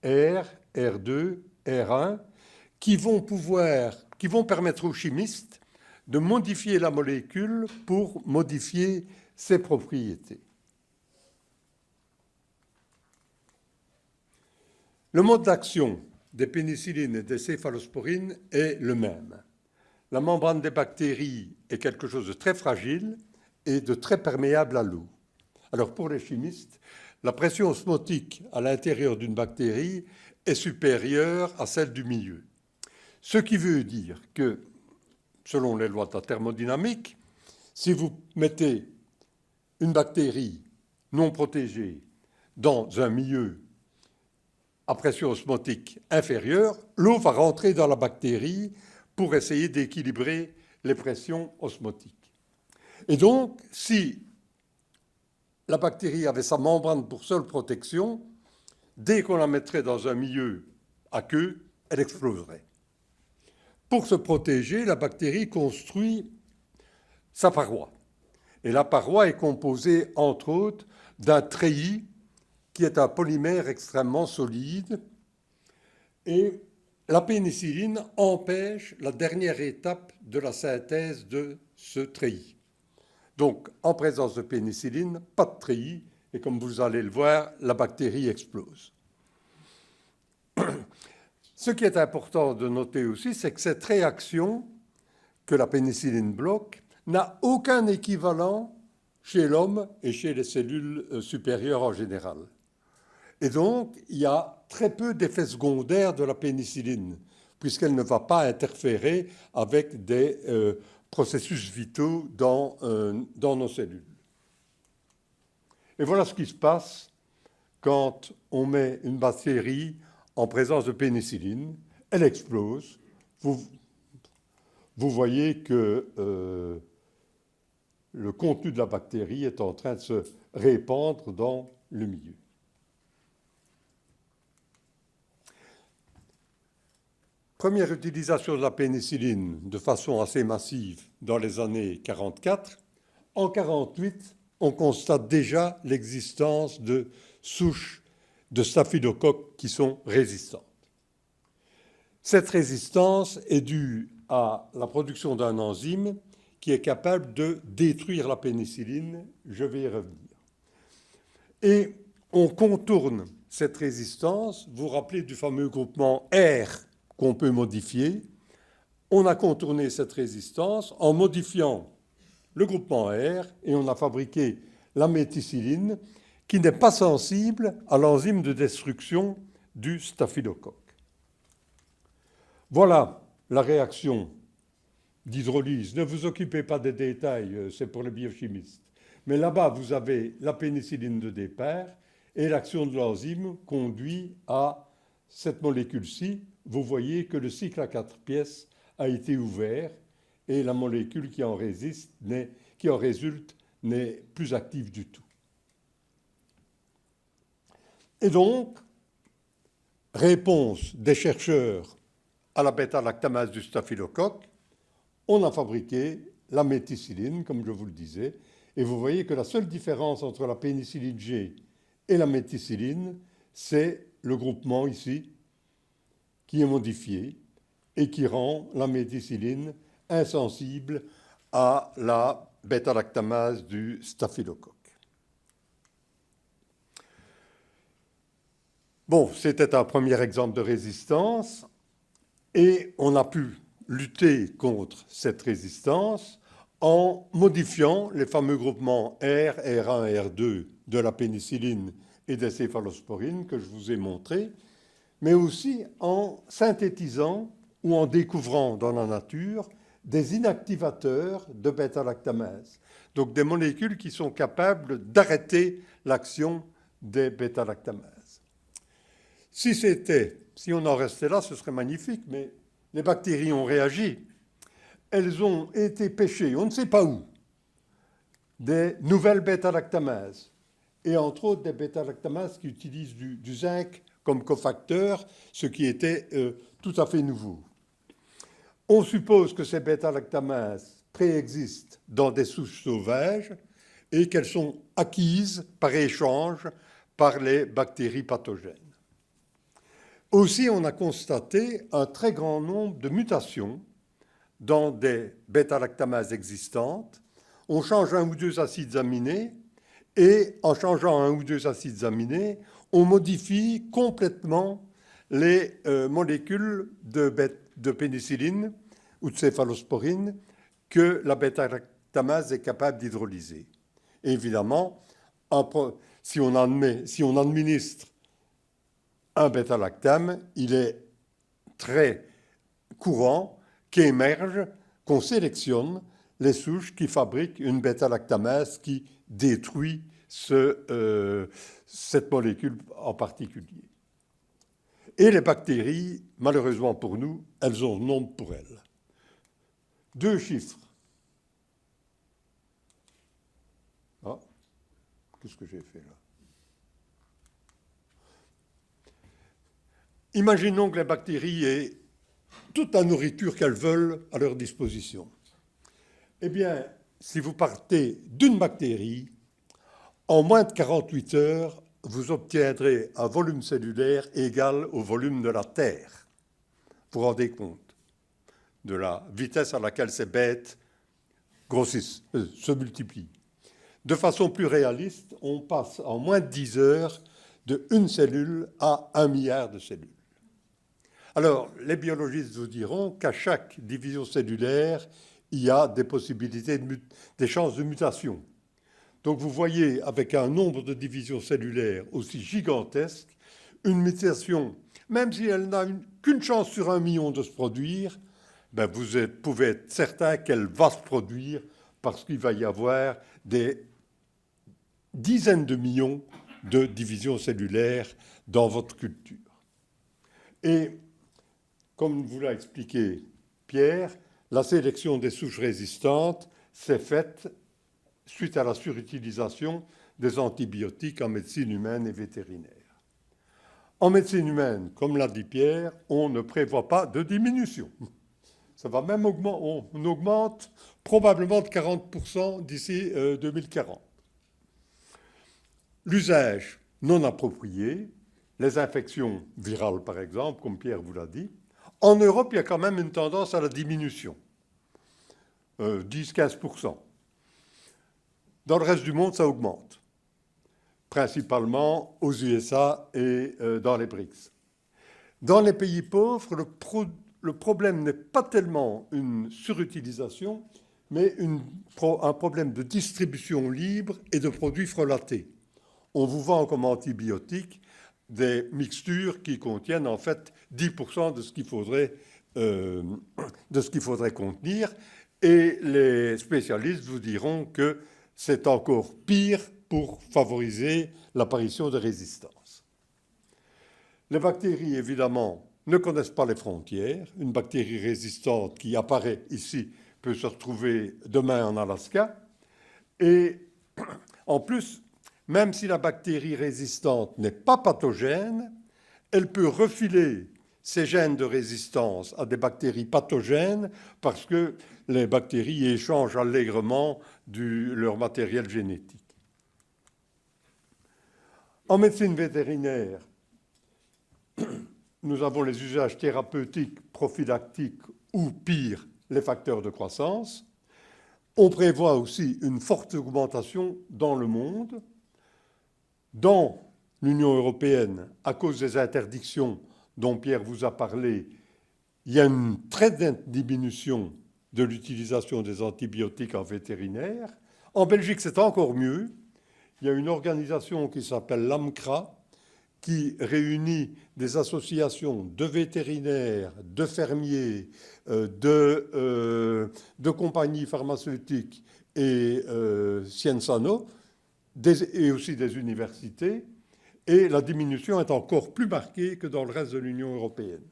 R, R2, R1, qui vont permettre aux chimistes de modifier la molécule pour modifier ses propriétés. Le mode d'action des pénicillines et des céphalosporines est le même. La membrane des bactéries est quelque chose de très fragile et de très perméable à l'eau. Alors pour les chimistes, la pression osmotique à l'intérieur d'une bactérie est supérieure à celle du milieu. Ce qui veut dire que, selon les lois de la thermodynamique, si vous mettez une bactérie non protégée dans un milieu à pression osmotique inférieure, l'eau va rentrer dans la bactérie pour essayer d'équilibrer les pressions osmotiques. Et donc, si la bactérie avait sa membrane pour seule protection, dès qu'on la mettrait dans un milieu aqueux, elle exploserait. Pour se protéger, la bactérie construit sa paroi. Et la paroi est composée, entre autres, d'un treillis qui est un polymère extrêmement solide. Et la pénicilline empêche la dernière étape de la synthèse de ce treillis. Donc, en présence de pénicilline, pas de treillis, et comme vous allez le voir, la bactérie explose. Ce qui est important de noter aussi, c'est que cette réaction que la pénicilline bloque n'a aucun équivalent chez l'homme et chez les cellules supérieures en général. Et donc, il y a très peu d'effets secondaires de la pénicilline, puisqu'elle ne va pas interférer avec des processus vitaux dans nos cellules. Et voilà ce qui se passe quand on met une bactérie en présence de pénicilline. Elle explose. Vous voyez que le contenu de la bactérie est en train de se répandre dans le milieu. Première utilisation de la pénicilline de façon assez massive dans les années 44. En 1948, on constate déjà l'existence de souches de staphylocoques qui sont résistantes. Cette résistance est due à la production d'un enzyme qui est capable de détruire la pénicilline. Je vais y revenir. Et on contourne cette résistance. Vous vous rappelez du fameux groupement R qu'on peut modifier. On a contourné cette résistance en modifiant le groupement R et on a fabriqué la méticilline qui n'est pas sensible à l'enzyme de destruction du staphylocoque. Voilà la réaction d'hydrolyse. Ne vous occupez pas des détails, c'est pour les biochimistes. Mais là-bas, vous avez la pénicilline de départ et l'action de l'enzyme conduit à cette molécule-ci. Vous voyez que le cycle à 4 pièces a été ouvert et la molécule qui en résulte n'est plus active du tout. Et donc, réponse des chercheurs à la bêta-lactamase du staphylocoque, on a fabriqué la méticilline, comme je vous le disais, et vous voyez que la seule différence entre la pénicilline G et la méticilline, c'est le groupement ici, qui est modifié et qui rend la méticilline insensible à la bêta-lactamase du staphylocoque. Bon, c'était un premier exemple de résistance et on a pu lutter contre cette résistance en modifiant les fameux groupements R, R1, R2 de la pénicilline et des céphalosporines que je vous ai montrés, mais aussi en synthétisant ou en découvrant dans la nature des inactivateurs de bêta-lactamase. Donc des molécules qui sont capables d'arrêter l'action des bêta-lactamases. Si on en restait là, ce serait magnifique, mais les bactéries ont réagi. Elles ont été pêchées, on ne sait pas où, des nouvelles bêta-lactamases, et entre autres des bêta-lactamases qui utilisent du zinc comme cofacteur, ce qui était tout à fait nouveau. On suppose que ces bêta-lactamases préexistent dans des souches sauvages et qu'elles sont acquises par échange par les bactéries pathogènes. Aussi, on a constaté un très grand nombre de mutations dans des bêta-lactamases existantes. On change un ou deux acides aminés et en changeant un ou deux acides aminés, on modifie complètement les molécules de pénicilline ou de céphalosporine que la bêta-lactamase est capable d'hydrolyser. Et évidemment, si on administre un bêta-lactame, il est très courant qu'émerge, qu'on sélectionne les souches qui fabriquent une bêta-lactamase qui détruit cette molécule en particulier. Et les bactéries, malheureusement pour nous, elles ont nombre pour elles. 2 chiffres. Ah, qu'est-ce que j'ai fait là? Imaginons que les bactéries aient toute la nourriture qu'elles veulent à leur disposition. Eh bien, si vous partez d'une bactérie, en moins de 48 heures, vous obtiendrez un volume cellulaire égal au volume de la Terre. Vous vous rendez compte de la vitesse à laquelle ces bêtes grossissent, se multiplient. De façon plus réaliste, on passe en moins de 10 heures de 1 cellule à 1 milliard de cellules. Alors, les biologistes vous diront qu'à chaque division cellulaire, il y a des possibilités, des chances de mutation. Donc vous voyez, avec un nombre de divisions cellulaires aussi gigantesque, une mutation, même si elle n'a qu'une chance sur 1 million de se produire, ben vous pouvez être certain qu'elle va se produire parce qu'il va y avoir des dizaines de millions de divisions cellulaires dans votre culture. Et comme vous l'a expliqué Pierre, la sélection des souches résistantes s'est faite suite à la surutilisation des antibiotiques en médecine humaine et vétérinaire. En médecine humaine, comme l'a dit Pierre, on ne prévoit pas de diminution. Ça va même augmenter, on augmente probablement de 40% d'ici 2040. L'usage non approprié, les infections virales par exemple, comme Pierre vous l'a dit, en Europe, il y a quand même une tendance à la diminution, 10-15%. Dans le reste du monde, ça augmente, principalement aux USA et dans les BRICS. Dans les pays pauvres, le problème n'est pas tellement une surutilisation, mais un problème de distribution libre et de produits frelatés. On vous vend comme antibiotiques des mixtures qui contiennent en fait 10% de ce qu'il faudrait contenir, et les spécialistes vous diront que c'est encore pire pour favoriser l'apparition de résistance. Les bactéries, évidemment, ne connaissent pas les frontières. Une bactérie résistante qui apparaît ici peut se retrouver demain en Alaska. Et en plus, même si la bactérie résistante n'est pas pathogène, elle peut refiler ces gènes de résistance à des bactéries pathogènes parce que les bactéries échangent allègrement leur matériel génétique. En médecine vétérinaire, nous avons les usages thérapeutiques, prophylactiques ou, pire, les facteurs de croissance. On prévoit aussi une forte augmentation dans le monde. Dans l'Union européenne, à cause des interdictions dont Pierre vous a parlé, il y a une très nette diminution de l'utilisation des antibiotiques en vétérinaire. En Belgique, c'est encore mieux. Il y a une organisation qui s'appelle l'AMCRA qui réunit des associations de vétérinaires, de fermiers, de compagnies pharmaceutiques et Sciensano, et aussi des universités, et la diminution est encore plus marquée que dans le reste de l'Union européenne.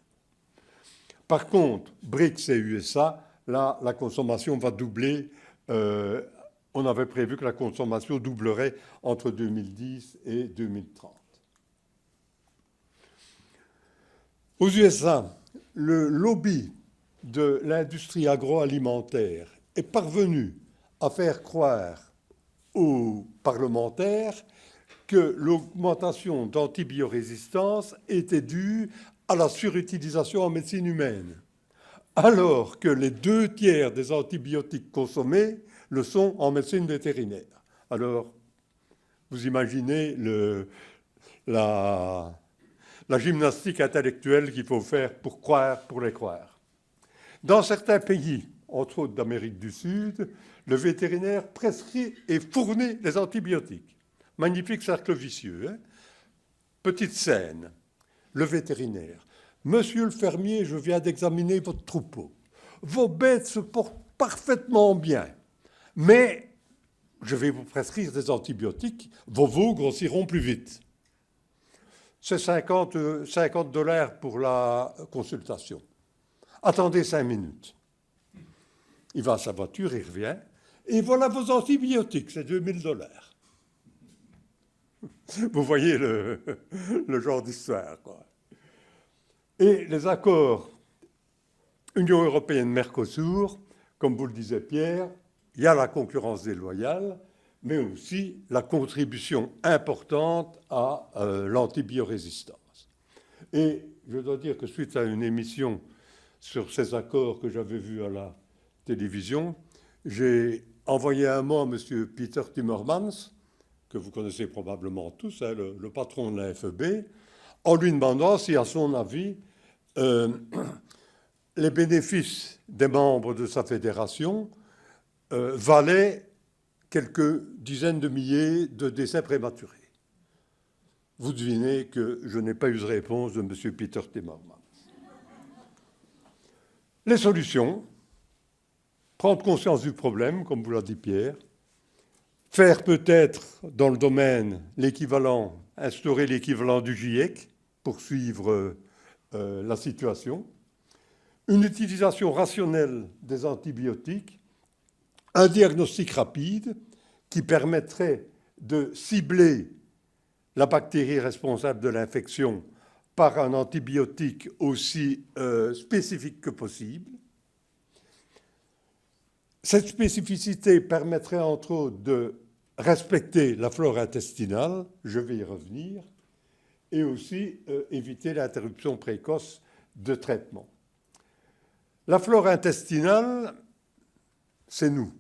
Par contre, BRICS et USA, là, la consommation va doubler. On avait prévu que la consommation doublerait entre 2010 et 2030. Aux USA, le lobby de l'industrie agroalimentaire est parvenu à faire croire aux parlementaires que l'augmentation d'antibiorésistance était due à la surutilisation en médecine humaine, alors que les 2/3 des antibiotiques consommés le sont en médecine vétérinaire. Alors, vous imaginez la gymnastique intellectuelle qu'il faut faire pour croire, pour les croire. Dans certains pays, entre autres d'Amérique du Sud, le vétérinaire prescrit et fournit les antibiotiques. Magnifique cercle vicieux. Hein? Petite scène. Le vétérinaire. Monsieur le fermier, je viens d'examiner votre troupeau. Vos bêtes se portent parfaitement bien. Mais je vais vous prescrire des antibiotiques. Vos veaux grossiront plus vite. C'est 50 $ pour la consultation. Attendez 5 minutes. Il va à sa voiture, il revient. Et voilà vos antibiotiques, c'est 2000 $. Vous voyez le genre d'histoire, quoi. Et les accords Union européenne-Mercosur, comme vous le disait Pierre, il y a la concurrence déloyale, mais aussi la contribution importante à l'antibiorésistance. Et je dois dire que suite à une émission sur ces accords que j'avais vus à la télévision, j'ai envoyé un mot à M. Peter Timmermans, que vous connaissez probablement tous, hein, le patron de la FEB, en lui demandant si, à son avis, les bénéfices des membres de sa fédération valaient quelques dizaines de milliers de décès prématurés. Vous devinez que je n'ai pas eu de réponse de M. Peter Timmermans. Les solutions: prendre conscience du problème, comme vous l'a dit Pierre, faire peut-être dans le domaine l'équivalent, instaurer l'équivalent du GIEC pour suivre la situation, une utilisation rationnelle des antibiotiques, un diagnostic rapide qui permettrait de cibler la bactérie responsable de l'infection par un antibiotique aussi spécifique que possible. Cette spécificité permettrait entre autres de respecter la flore intestinale, je vais y revenir, et aussi éviter l'interruption précoce de traitement. La flore intestinale, c'est nous.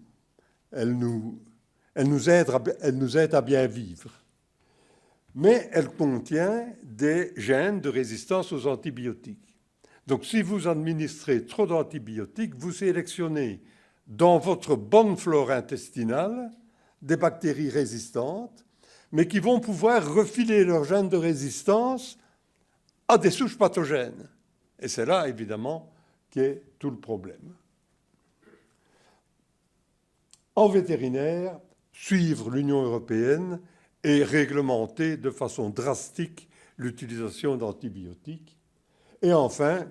Elle nous aide à bien vivre. Mais elle contient des gènes de résistance aux antibiotiques. Donc si vous administrez trop d'antibiotiques, vous sélectionnez dans votre bonne flore intestinale des bactéries résistantes, mais qui vont pouvoir refiler leurs gènes de résistance à des souches pathogènes. Et c'est là, évidemment, qu'est tout le problème. En vétérinaire, suivre l'Union européenne et réglementer de façon drastique l'utilisation d'antibiotiques. Et enfin,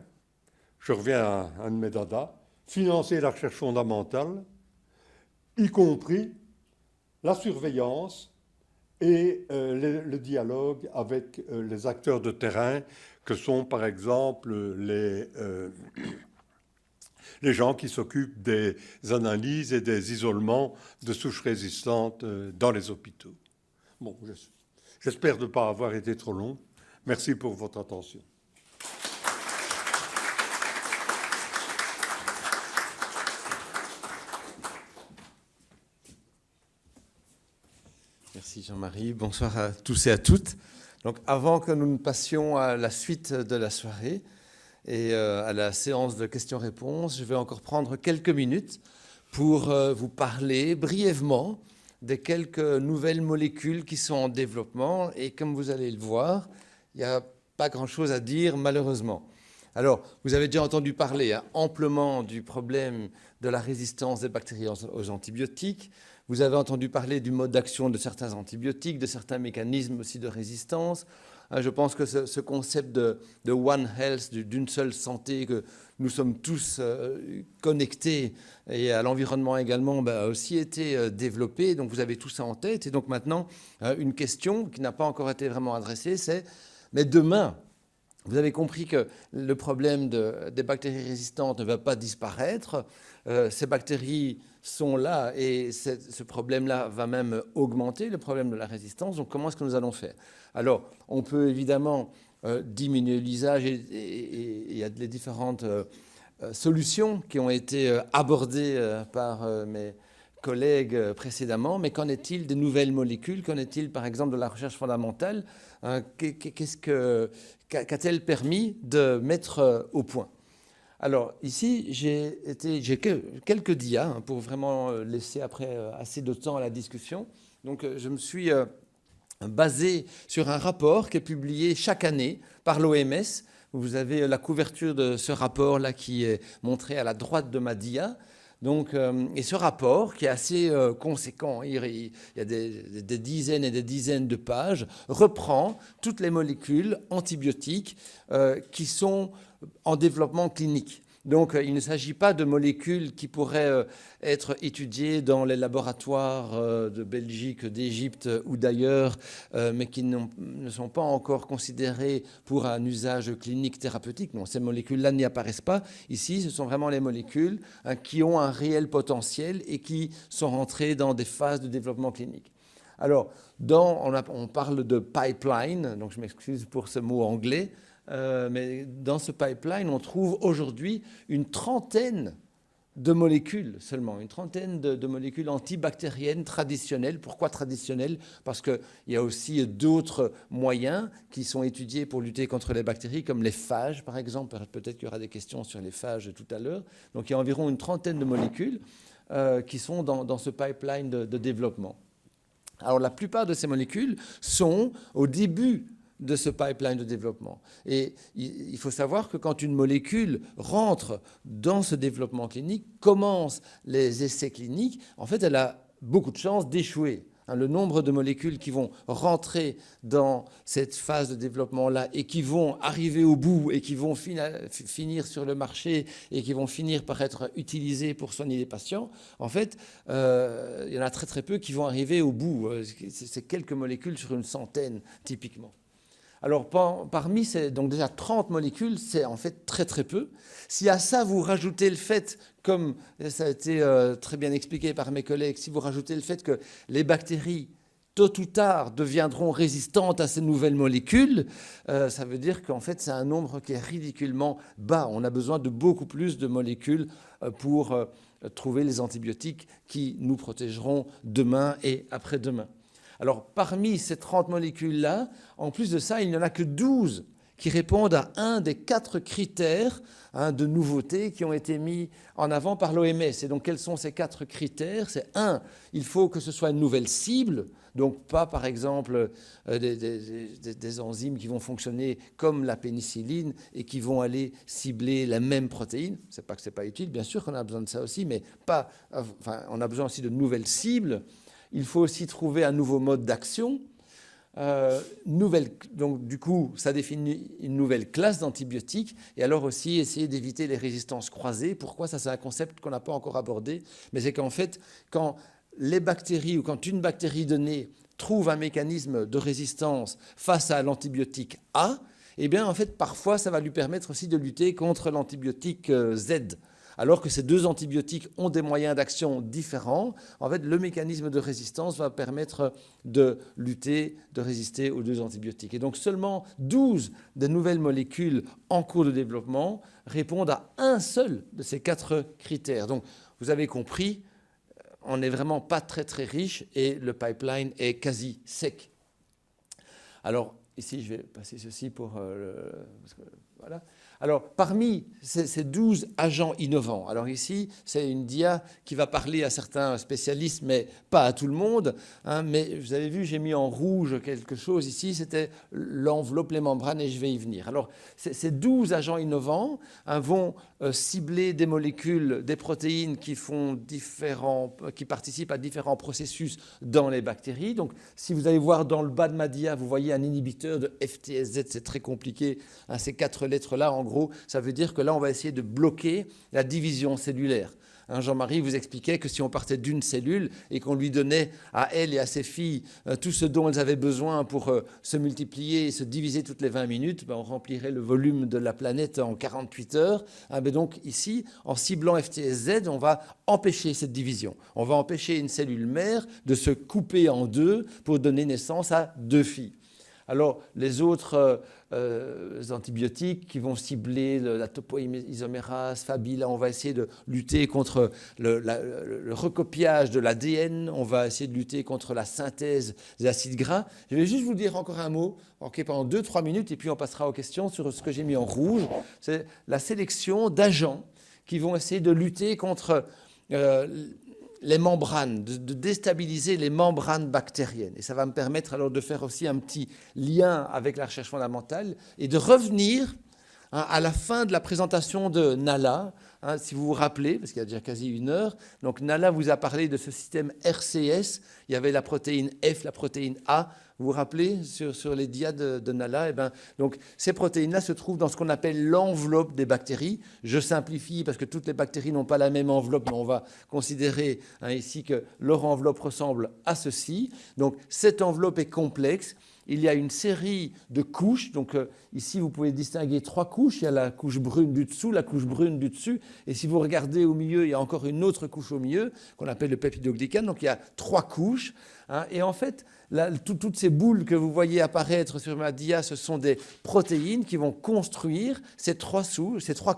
je reviens à un de mes dadas, financer la recherche fondamentale, y compris la surveillance et le dialogue avec les acteurs de terrain que sont par exemple les gens qui s'occupent des analyses et des isolements de souches résistantes dans les hôpitaux. Bon, j'espère ne pas avoir été trop long. Merci pour votre attention. Merci Jean-Marie. Bonsoir à tous et à toutes. Donc, avant que nous ne passions à la suite de la soirée et à la séance de questions-réponses, je vais encore prendre quelques minutes pour vous parler brièvement des quelques nouvelles molécules qui sont en développement. Et comme vous allez le voir, il n'y a pas grand-chose à dire, malheureusement. Alors, vous avez déjà entendu parler amplement du problème de la résistance des bactéries aux antibiotiques. Vous avez entendu parler du mode d'action de certains antibiotiques, de certains mécanismes aussi de résistance. Je pense que ce concept de One Health, d'une seule santé, que nous sommes tous connectés, et à l'environnement également, a aussi été développé. Donc vous avez tout ça en tête. Et donc maintenant, une question qui n'a pas encore été vraiment adressée, c'est « mais demain ?» Vous avez compris que le problème des bactéries résistantes ne va pas disparaître. Ces bactéries sont là et ce problème-là va même augmenter, le problème de la résistance. Donc comment est-ce que nous allons faire? Alors, on peut évidemment diminuer l'usage et il y a les différentes solutions qui ont été abordées par mes collègues précédemment, mais qu'en est-il des nouvelles molécules? Qu'en est-il, par exemple, de la recherche fondamentale? Qu'a-t-elle permis de mettre au point? Alors, ici, j'ai quelques dias pour vraiment laisser après assez de temps à la discussion. Donc, je me suis basé sur un rapport qui est publié chaque année par l'OMS. Vous avez la couverture de ce rapport-là qui est montré à la droite de ma dia. Donc, et ce rapport, qui est assez conséquent, il y a des dizaines et des dizaines de pages, reprend toutes les molécules antibiotiques qui sont en développement clinique. Donc, il ne s'agit pas de molécules qui pourraient être étudiées dans les laboratoires de Belgique, d'Égypte ou d'ailleurs, mais qui ne sont pas encore considérées pour un usage clinique thérapeutique. Non, ces molécules-là n'y apparaissent pas. Ici, ce sont vraiment les molécules qui ont un réel potentiel et qui sont rentrées dans des phases de développement clinique. Alors, on parle de pipeline, donc je m'excuse pour ce mot anglais, mais dans ce pipeline, on trouve aujourd'hui une trentaine de molécules seulement, une trentaine de molécules antibactériennes traditionnelles. Pourquoi traditionnelles? Parce qu'il y a aussi d'autres moyens qui sont étudiés pour lutter contre les bactéries, comme les phages, par exemple. Peut-être qu'il y aura des questions sur les phages tout à l'heure. Donc il y a environ une trentaine de molécules qui sont dans ce pipeline de développement. Alors la plupart de ces molécules sont au début de ce pipeline de développement. Et il faut savoir que quand une molécule rentre dans ce développement clinique, commence les essais cliniques, en fait, elle a beaucoup de chances d'échouer. Le nombre de molécules qui vont rentrer dans cette phase de développement-là et qui vont arriver au bout et qui vont finir sur le marché et qui vont finir par être utilisées pour soigner les patients, en fait, il y en a très très peu qui vont arriver au bout. C'est quelques molécules sur une centaine, typiquement. Alors, parmi ces, donc déjà 30 molécules, c'est en fait très très peu. Si à ça vous rajoutez le fait, comme ça a été très bien expliqué par mes collègues, si vous rajoutez le fait que les bactéries, tôt ou tard, deviendront résistantes à ces nouvelles molécules, ça veut dire qu'en fait c'est un nombre qui est ridiculement bas. On a besoin de beaucoup plus de molécules pour trouver les antibiotiques qui nous protégeront demain et après-demain. Alors, parmi ces 30 molécules-là, en plus de ça, il n'y en a que 12 qui répondent à un des 4 critères de nouveauté qui ont été mis en avant par l'OMS. Et donc, quels sont ces 4 critères? C'est 1, il faut que ce soit une nouvelle cible, donc pas, par exemple, des enzymes qui vont fonctionner comme la pénicilline et qui vont aller cibler la même protéine. C'est pas que ce n'est pas utile, bien sûr qu'on a besoin de ça aussi, mais on a besoin aussi de nouvelles cibles. Il faut aussi trouver un nouveau mode d'action. Donc, du coup, ça définit une nouvelle classe d'antibiotiques. Et alors aussi, essayer d'éviter les résistances croisées. Pourquoi? Ça, c'est un concept qu'on n'a pas encore abordé. Mais c'est qu'en fait, quand les bactéries ou quand une bactérie donnée trouve un mécanisme de résistance face à l'antibiotique A, eh bien, en fait, parfois, ça va lui permettre aussi de lutter contre l'antibiotique Z. Alors que ces deux antibiotiques ont des moyens d'action différents, en fait, le mécanisme de résistance va permettre de lutter, de résister aux deux antibiotiques. Et donc, seulement 12 des nouvelles molécules en cours de développement répondent à un seul de ces 4 critères. Donc, vous avez compris, on n'est vraiment pas très, très riche et le pipeline est quasi sec. Alors, ici, je vais passer ceci pour Voilà. Alors, parmi ces 12 agents innovants, alors ici, c'est une dia qui va parler à certains spécialistes, mais pas à tout le monde. Hein, mais vous avez vu, j'ai mis en rouge quelque chose ici, c'était l'enveloppe, les membranes, et je vais y venir. Alors, ces 12 agents innovants vont cibler des molécules, des protéines qui participent à différents processus dans les bactéries. Donc, si vous allez voir dans le bas de ma dia, vous voyez un inhibiteur de FTSZ, c'est très compliqué. Hein, ces 4 lettres-là, en gros, ça veut dire que là, on va essayer de bloquer la division cellulaire. Hein, Jean-Marie vous expliquait que si on partait d'une cellule et qu'on lui donnait à elle et à ses filles tout ce dont elles avaient besoin pour se multiplier et se diviser toutes les 20 minutes, on remplirait le volume de la planète en 48 heures. Hein, donc ici, en ciblant FTSZ, on va empêcher cette division. On va empêcher une cellule mère de se couper en deux pour donner naissance à 2 filles. Alors, les autres antibiotiques qui vont cibler la topoisomérase, Fabi, là, on va essayer de lutter contre le recopiage de l'ADN, on va essayer de lutter contre la synthèse des acides gras. Je vais juste vous dire encore un mot, pendant 2-3 minutes, et puis on passera aux questions sur ce que j'ai mis en rouge. C'est la sélection d'agents qui vont essayer de lutter contre les membranes, de déstabiliser les membranes bactériennes. Et ça va me permettre alors de faire aussi un petit lien avec la recherche fondamentale et de revenir à la fin de la présentation de Nala, si vous vous rappelez, parce qu'il y a déjà quasi 1 heure. Donc Nala vous a parlé de ce système RCS. Il y avait la protéine F, la protéine A. Vous vous rappelez sur les dias de Nala, donc ces protéines-là se trouvent dans ce qu'on appelle l'enveloppe des bactéries. Je simplifie parce que toutes les bactéries n'ont pas la même enveloppe, mais on va considérer ici que leur enveloppe ressemble à ceci. Donc cette enveloppe est complexe. Il y a une série de couches. Donc ici, vous pouvez distinguer 3 couches. Il y a la couche brune du dessous, la couche brune du dessus. Et si vous regardez au milieu, il y a encore une autre couche au milieu qu'on appelle le peptidoglycane. Donc il y a 3 couches. Et en fait, toutes ces boules que vous voyez apparaître sur ma dia, ce sont des protéines qui vont construire ces 3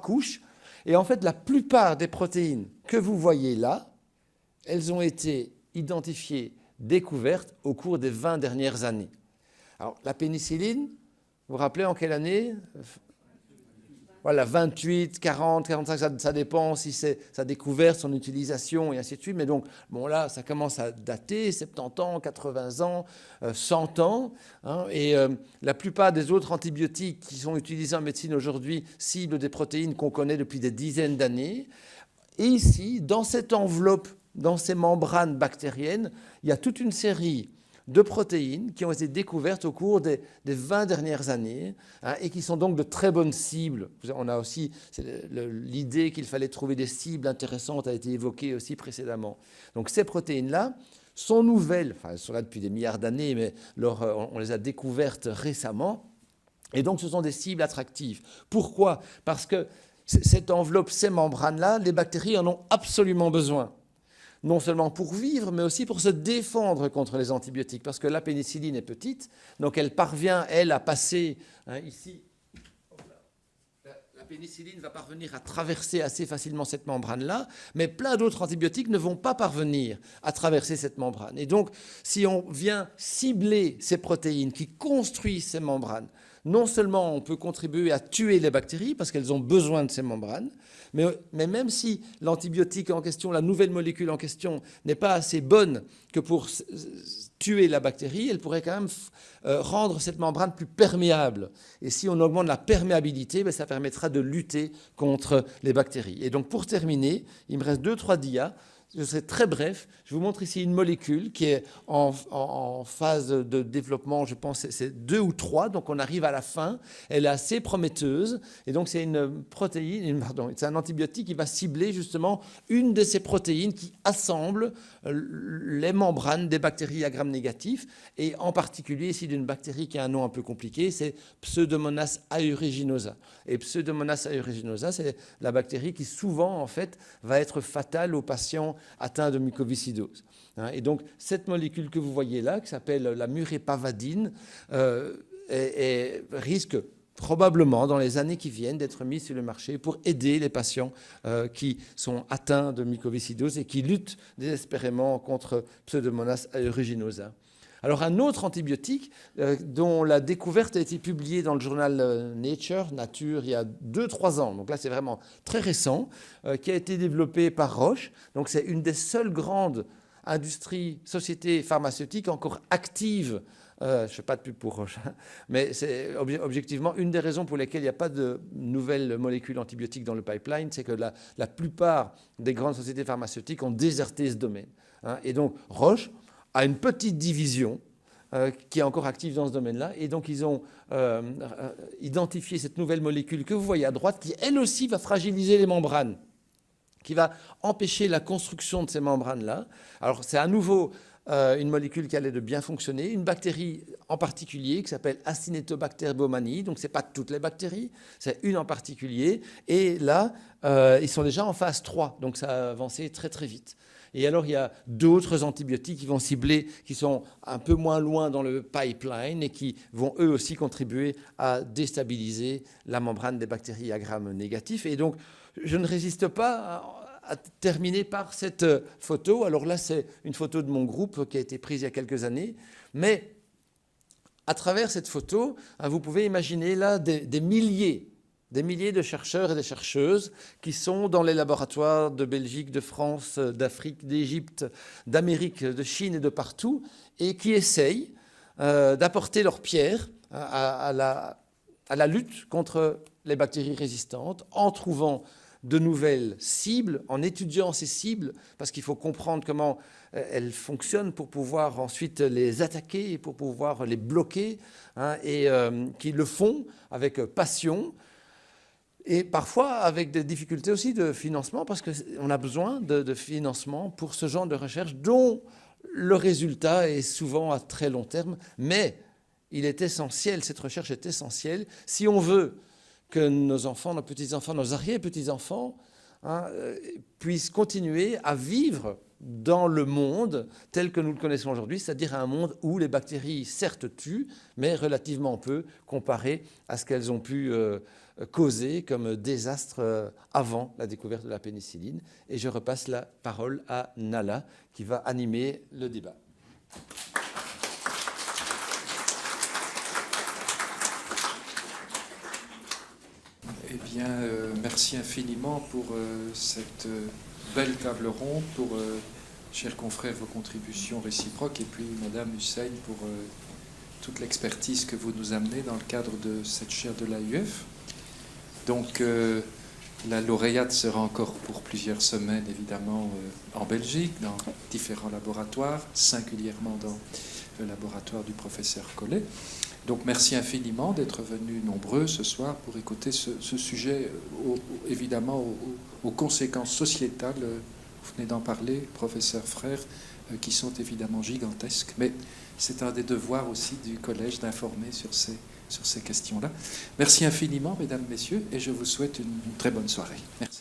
couches. Et en fait, la plupart des protéines que vous voyez là, elles ont été identifiées, découvertes au cours des 20 dernières années. Alors, la pénicilline, vous vous rappelez en quelle année? Voilà, 28, 40, 45, ça dépend si c'est sa découverte, son utilisation et ainsi de suite. Mais donc, bon là, ça commence à dater, 70 ans, 80 ans, 100 ans. Et la plupart des autres antibiotiques qui sont utilisés en médecine aujourd'hui ciblent des protéines qu'on connaît depuis des dizaines d'années. Et ici, dans cette enveloppe, dans ces membranes bactériennes, il y a toute une série de protéines qui ont été découvertes au cours des 20 dernières années et qui sont donc de très bonnes cibles. On a aussi l'idée qu'il fallait trouver des cibles intéressantes a été évoquée aussi précédemment. Donc ces protéines-là sont nouvelles, enfin elles sont là depuis des milliards d'années, mais on les a découvertes récemment. Et donc ce sont des cibles attractives. Pourquoi? Parce que cette enveloppe, ces membranes-là, les bactéries en ont absolument besoin. Non seulement pour vivre, mais aussi pour se défendre contre les antibiotiques. Parce que la pénicilline est petite, donc elle parvient, elle, à passer ici. La pénicilline va parvenir à traverser assez facilement cette membrane-là, mais plein d'autres antibiotiques ne vont pas parvenir à traverser cette membrane. Et donc, si on vient cibler ces protéines qui construisent ces membranes, non seulement on peut contribuer à tuer les bactéries, parce qu'elles ont besoin de ces membranes, mais même si l'antibiotique en question, la nouvelle molécule en question, n'est pas assez bonne que pour tuer la bactérie, elle pourrait quand même rendre cette membrane plus perméable. Et si on augmente la perméabilité, ça permettra de lutter contre les bactéries. Et donc pour terminer, il me reste 2-3 dias. Je serai très bref. Je vous montre ici une molécule qui est en phase de développement, je pense que c'est 2 ou 3, donc on arrive à la fin. Elle est assez prometteuse. Et donc c'est une protéine, c'est un antibiotique qui va cibler justement une de ces protéines qui assemblent les membranes des bactéries à gram négatif. Et en particulier ici d'une bactérie qui a un nom un peu compliqué, c'est Pseudomonas aeruginosa. Et Pseudomonas aeruginosa, c'est la bactérie qui souvent en fait va être fatale aux patients atteints de mucoviscidose. Et donc, cette molécule que vous voyez là, qui s'appelle la murépavadine, risque probablement, dans les années qui viennent, d'être mise sur le marché pour aider les patients qui sont atteints de mucoviscidose et qui luttent désespérément contre Pseudomonas aeruginosa. Alors un autre antibiotique dont la découverte a été publiée dans le journal Nature, il y a 2-3 ans, donc là c'est vraiment très récent, qui a été développé par Roche. Donc c'est une des seules grandes sociétés pharmaceutiques encore actives. Je ne fais pas de pub pour Roche, mais c'est objectivement une des raisons pour lesquelles il n'y a pas de nouvelles molécules antibiotiques dans le pipeline, c'est que la plupart des grandes sociétés pharmaceutiques ont déserté ce domaine. Et donc Roche a une petite division qui est encore active dans ce domaine-là, et donc ils ont identifié cette nouvelle molécule que vous voyez à droite, qui elle aussi va fragiliser les membranes, qui va empêcher la construction de ces membranes-là. Alors c'est à nouveau une molécule qui allait de bien fonctionner, une bactérie en particulier qui s'appelle Acinetobacter baumannii, donc ce n'est pas toutes les bactéries, c'est une en particulier, et là, ils sont déjà en phase 3, donc ça a avancé très très vite. Et alors, il y a d'autres antibiotiques qui vont cibler, qui sont un peu moins loin dans le pipeline et qui vont eux aussi contribuer à déstabiliser la membrane des bactéries à Gram négatif. Et donc, je ne résiste pas à terminer par cette photo. Alors là, c'est une photo de mon groupe qui a été prise il y a quelques années. Mais à travers cette photo, vous pouvez imaginer là des milliers de chercheurs et de chercheuses qui sont dans les laboratoires de Belgique, de France, d'Afrique, d'Égypte, d'Amérique, de Chine et de partout, et qui essayent d'apporter leur pierre à la lutte contre les bactéries résistantes en trouvant de nouvelles cibles, en étudiant ces cibles, parce qu'il faut comprendre comment elles fonctionnent pour pouvoir ensuite les attaquer et pour pouvoir les bloquer, et qui le font avec passion, et parfois avec des difficultés aussi de financement, parce qu'on a besoin de financement pour ce genre de recherche dont le résultat est souvent à très long terme. Mais il est essentiel, cette recherche est essentielle, si on veut que nos enfants, nos petits-enfants, nos arrière-petits-enfants puissent continuer à vivre dans le monde tel que nous le connaissons aujourd'hui, c'est-à-dire un monde où les bactéries, certes, tuent, mais relativement peu comparé à ce qu'elles ont pu causer comme désastre avant la découverte de la pénicilline. Et je repasse la parole à Nala, qui va animer le débat. Eh bien, merci infiniment pour cette belle table ronde, pour, chers confrères, vos contributions réciproques, et puis Madame Hussein pour toute l'expertise que vous nous amenez dans le cadre de cette chaire de l'AUF. Donc, la lauréate sera encore pour plusieurs semaines, évidemment, en Belgique, dans différents laboratoires, singulièrement dans le laboratoire du professeur Collet. Donc, merci infiniment d'être venus nombreux ce soir pour écouter ce sujet, évidemment, aux conséquences sociétales. Vous venez d'en parler, professeur Frère, qui sont évidemment gigantesques. Mais c'est un des devoirs aussi du collège d'informer sur ces questions-là. Merci infiniment, mesdames, messieurs, et je vous souhaite une très bonne soirée. Merci.